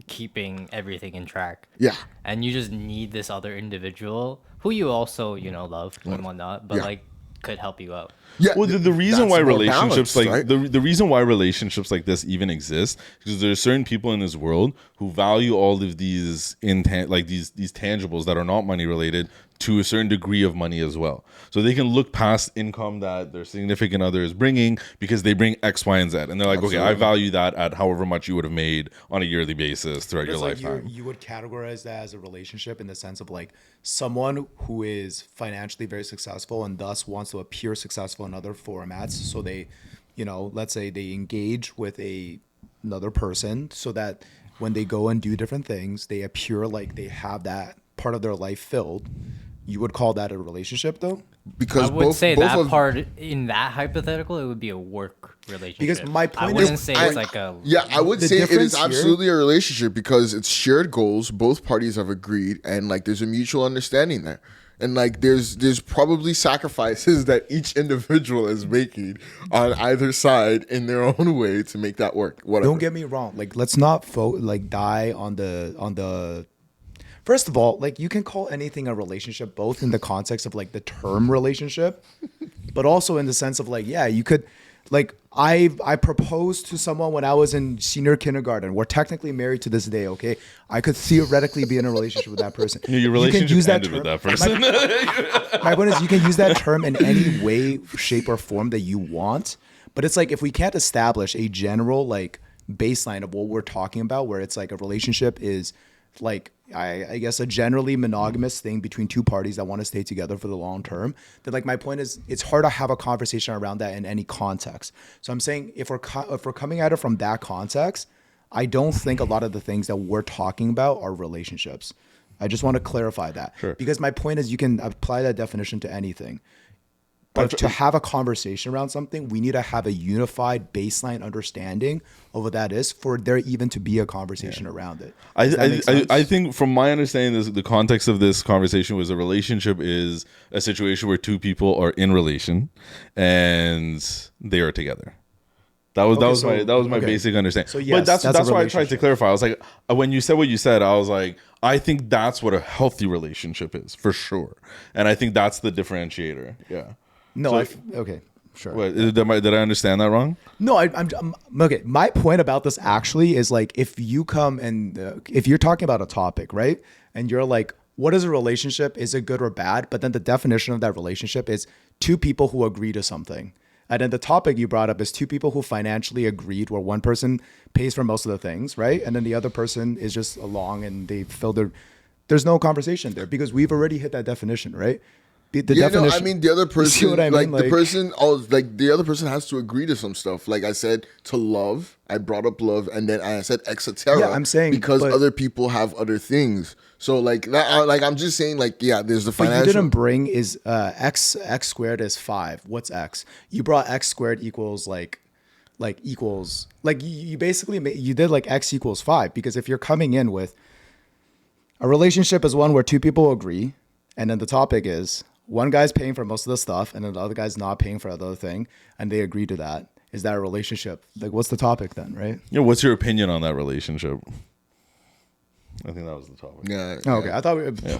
Speaker 4: keeping everything in track.
Speaker 3: Yeah.
Speaker 4: And you just need this other individual who you also, you know, love and whatnot, but
Speaker 3: Yeah.
Speaker 4: like could help you out.
Speaker 3: Yeah.
Speaker 1: Well, the reason
Speaker 3: that's
Speaker 1: why
Speaker 3: more
Speaker 1: relationships
Speaker 3: balanced,
Speaker 1: like
Speaker 3: right?
Speaker 1: the reason why relationships like this even exist because there's certain people in this world who value all of these these tangibles that are not money related to a certain degree of money as well. So they can look past income that their significant other is bringing because they bring X, Y, and Z, and they're like, okay, I value that at however much you would have made on a yearly basis throughout your
Speaker 2: It's like
Speaker 1: lifetime.
Speaker 2: you would categorize that as a relationship in the sense of like someone who is financially very successful and thus wants to appear successful in other formats. So they, you know, let's say they engage with another person so that when they go and do different things, they appear like they have that part of their life filled. You would call that a relationship though?
Speaker 3: Because
Speaker 4: I would say that
Speaker 3: of,
Speaker 4: part in that hypothetical, it would be a work relationship.
Speaker 2: Because my
Speaker 4: I
Speaker 2: point
Speaker 4: wouldn't
Speaker 2: is-
Speaker 4: say
Speaker 3: I-
Speaker 4: it's like a
Speaker 3: Yeah, I would
Speaker 2: The
Speaker 3: say it is
Speaker 2: difference here-
Speaker 3: absolutely a relationship because it's shared goals. Both parties have agreed, and like there's a mutual understanding there. And like there's probably sacrifices that each individual is making on either side in their own way to make that work. Whatever.
Speaker 2: Don't get me wrong. Like, let's not die on the. First of all, like you can call anything a relationship, both in the context of like the term relationship, but also in the sense of like, yeah, you could, like I proposed to someone when I was in senior kindergarten. We're technically married to this day. Okay, I could theoretically be in a relationship with that person.
Speaker 1: Yeah, your
Speaker 2: You can
Speaker 1: relationship
Speaker 2: use that
Speaker 1: ended with
Speaker 2: term-
Speaker 1: that person.
Speaker 2: My point is, you can use that term in any way, shape, or form that you want. But it's like if we can't establish a general like baseline of what we're talking about, where it's like a relationship is like I guess a generally monogamous thing between two parties that want to stay together for the long term, then like my point is it's hard to have a conversation around that in any context. So I'm saying if we're coming at it from that context, I don't think a lot of the things that we're talking about are relationships. I just want to clarify that.
Speaker 1: Sure.
Speaker 2: Because my point is you can apply that definition to anything. But to have a conversation around something, we need to have a unified baseline understanding of what that is for there even to be a conversation around it. Does that make sense?
Speaker 1: I think from my understanding, the context of this conversation was a relationship is a situation where two people are in relation and they are together. That was my basic understanding.
Speaker 2: So yes,
Speaker 1: but that's
Speaker 2: a
Speaker 1: why I tried to
Speaker 2: relationship.
Speaker 1: clarify. I was like, when you said what you said, I was like, I think that's what a healthy relationship is for sure, and I think that's the differentiator. Yeah.
Speaker 2: No,
Speaker 1: So-
Speaker 2: okay, sure.
Speaker 1: What, did I understand that wrong?
Speaker 2: No, I'm okay. My point about this actually is like if you come and if you're talking about a topic, right? And you're like, what is a relationship? Is it good or bad? But then the definition of that relationship is two people who agree to something. And then the topic you brought up is two people who financially agreed where one person pays for most of the things, right? And then the other person is just along and they fill there's no conversation there because we've already hit that definition, right? The definition.
Speaker 3: No, I mean the other
Speaker 2: You see
Speaker 3: person,
Speaker 2: what I
Speaker 3: like
Speaker 2: mean?
Speaker 3: the person, like the other person has to agree to some stuff. Like I said, to love, I brought up love, and then I said etc.
Speaker 2: Yeah, I'm saying,
Speaker 3: because
Speaker 2: but-
Speaker 3: other people have other things. So like that, like I'm just saying, like yeah, there's the
Speaker 2: But
Speaker 3: financial.
Speaker 2: you didn't bring is x squared is 5. What's x? You brought x squared equals like equals like you basically you did like x equals 5 because if you're coming in with a relationship is one where two people agree, and then the topic is one guy's paying for most of the stuff, and then the other guy's not paying for the other thing, and they agree to that. Is that a relationship? Like, what's the topic then, right?
Speaker 1: Yeah. What's your opinion on that relationship? I think that was the topic.
Speaker 3: Yeah.
Speaker 2: Oh, okay, I thought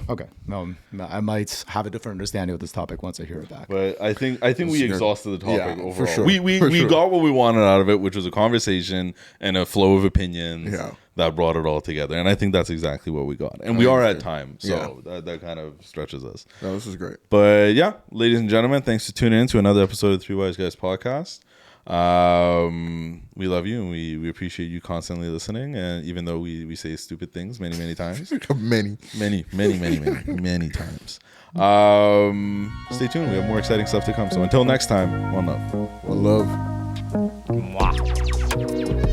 Speaker 2: okay. No, I might have a different understanding of this topic once I hear it back.
Speaker 1: But I think we exhausted the topic
Speaker 3: Yeah,
Speaker 1: overall.
Speaker 3: for sure.
Speaker 1: We
Speaker 3: For sure.
Speaker 1: got what we wanted out of it, which was a conversation and a flow of opinions
Speaker 3: Yeah.
Speaker 1: that brought it all together. And I think that's exactly what we got. And we are at time, so that kind of stretches us.
Speaker 3: No, this is great.
Speaker 1: But yeah, ladies and gentlemen, thanks for tuning in to another episode of Three Wise Guys podcast. We love you and we appreciate you constantly listening. And even though we say stupid things many times,
Speaker 3: Many.
Speaker 1: many times. Stay tuned. We have more exciting stuff to come. So until next time, one love.
Speaker 3: One love.
Speaker 4: Mwah.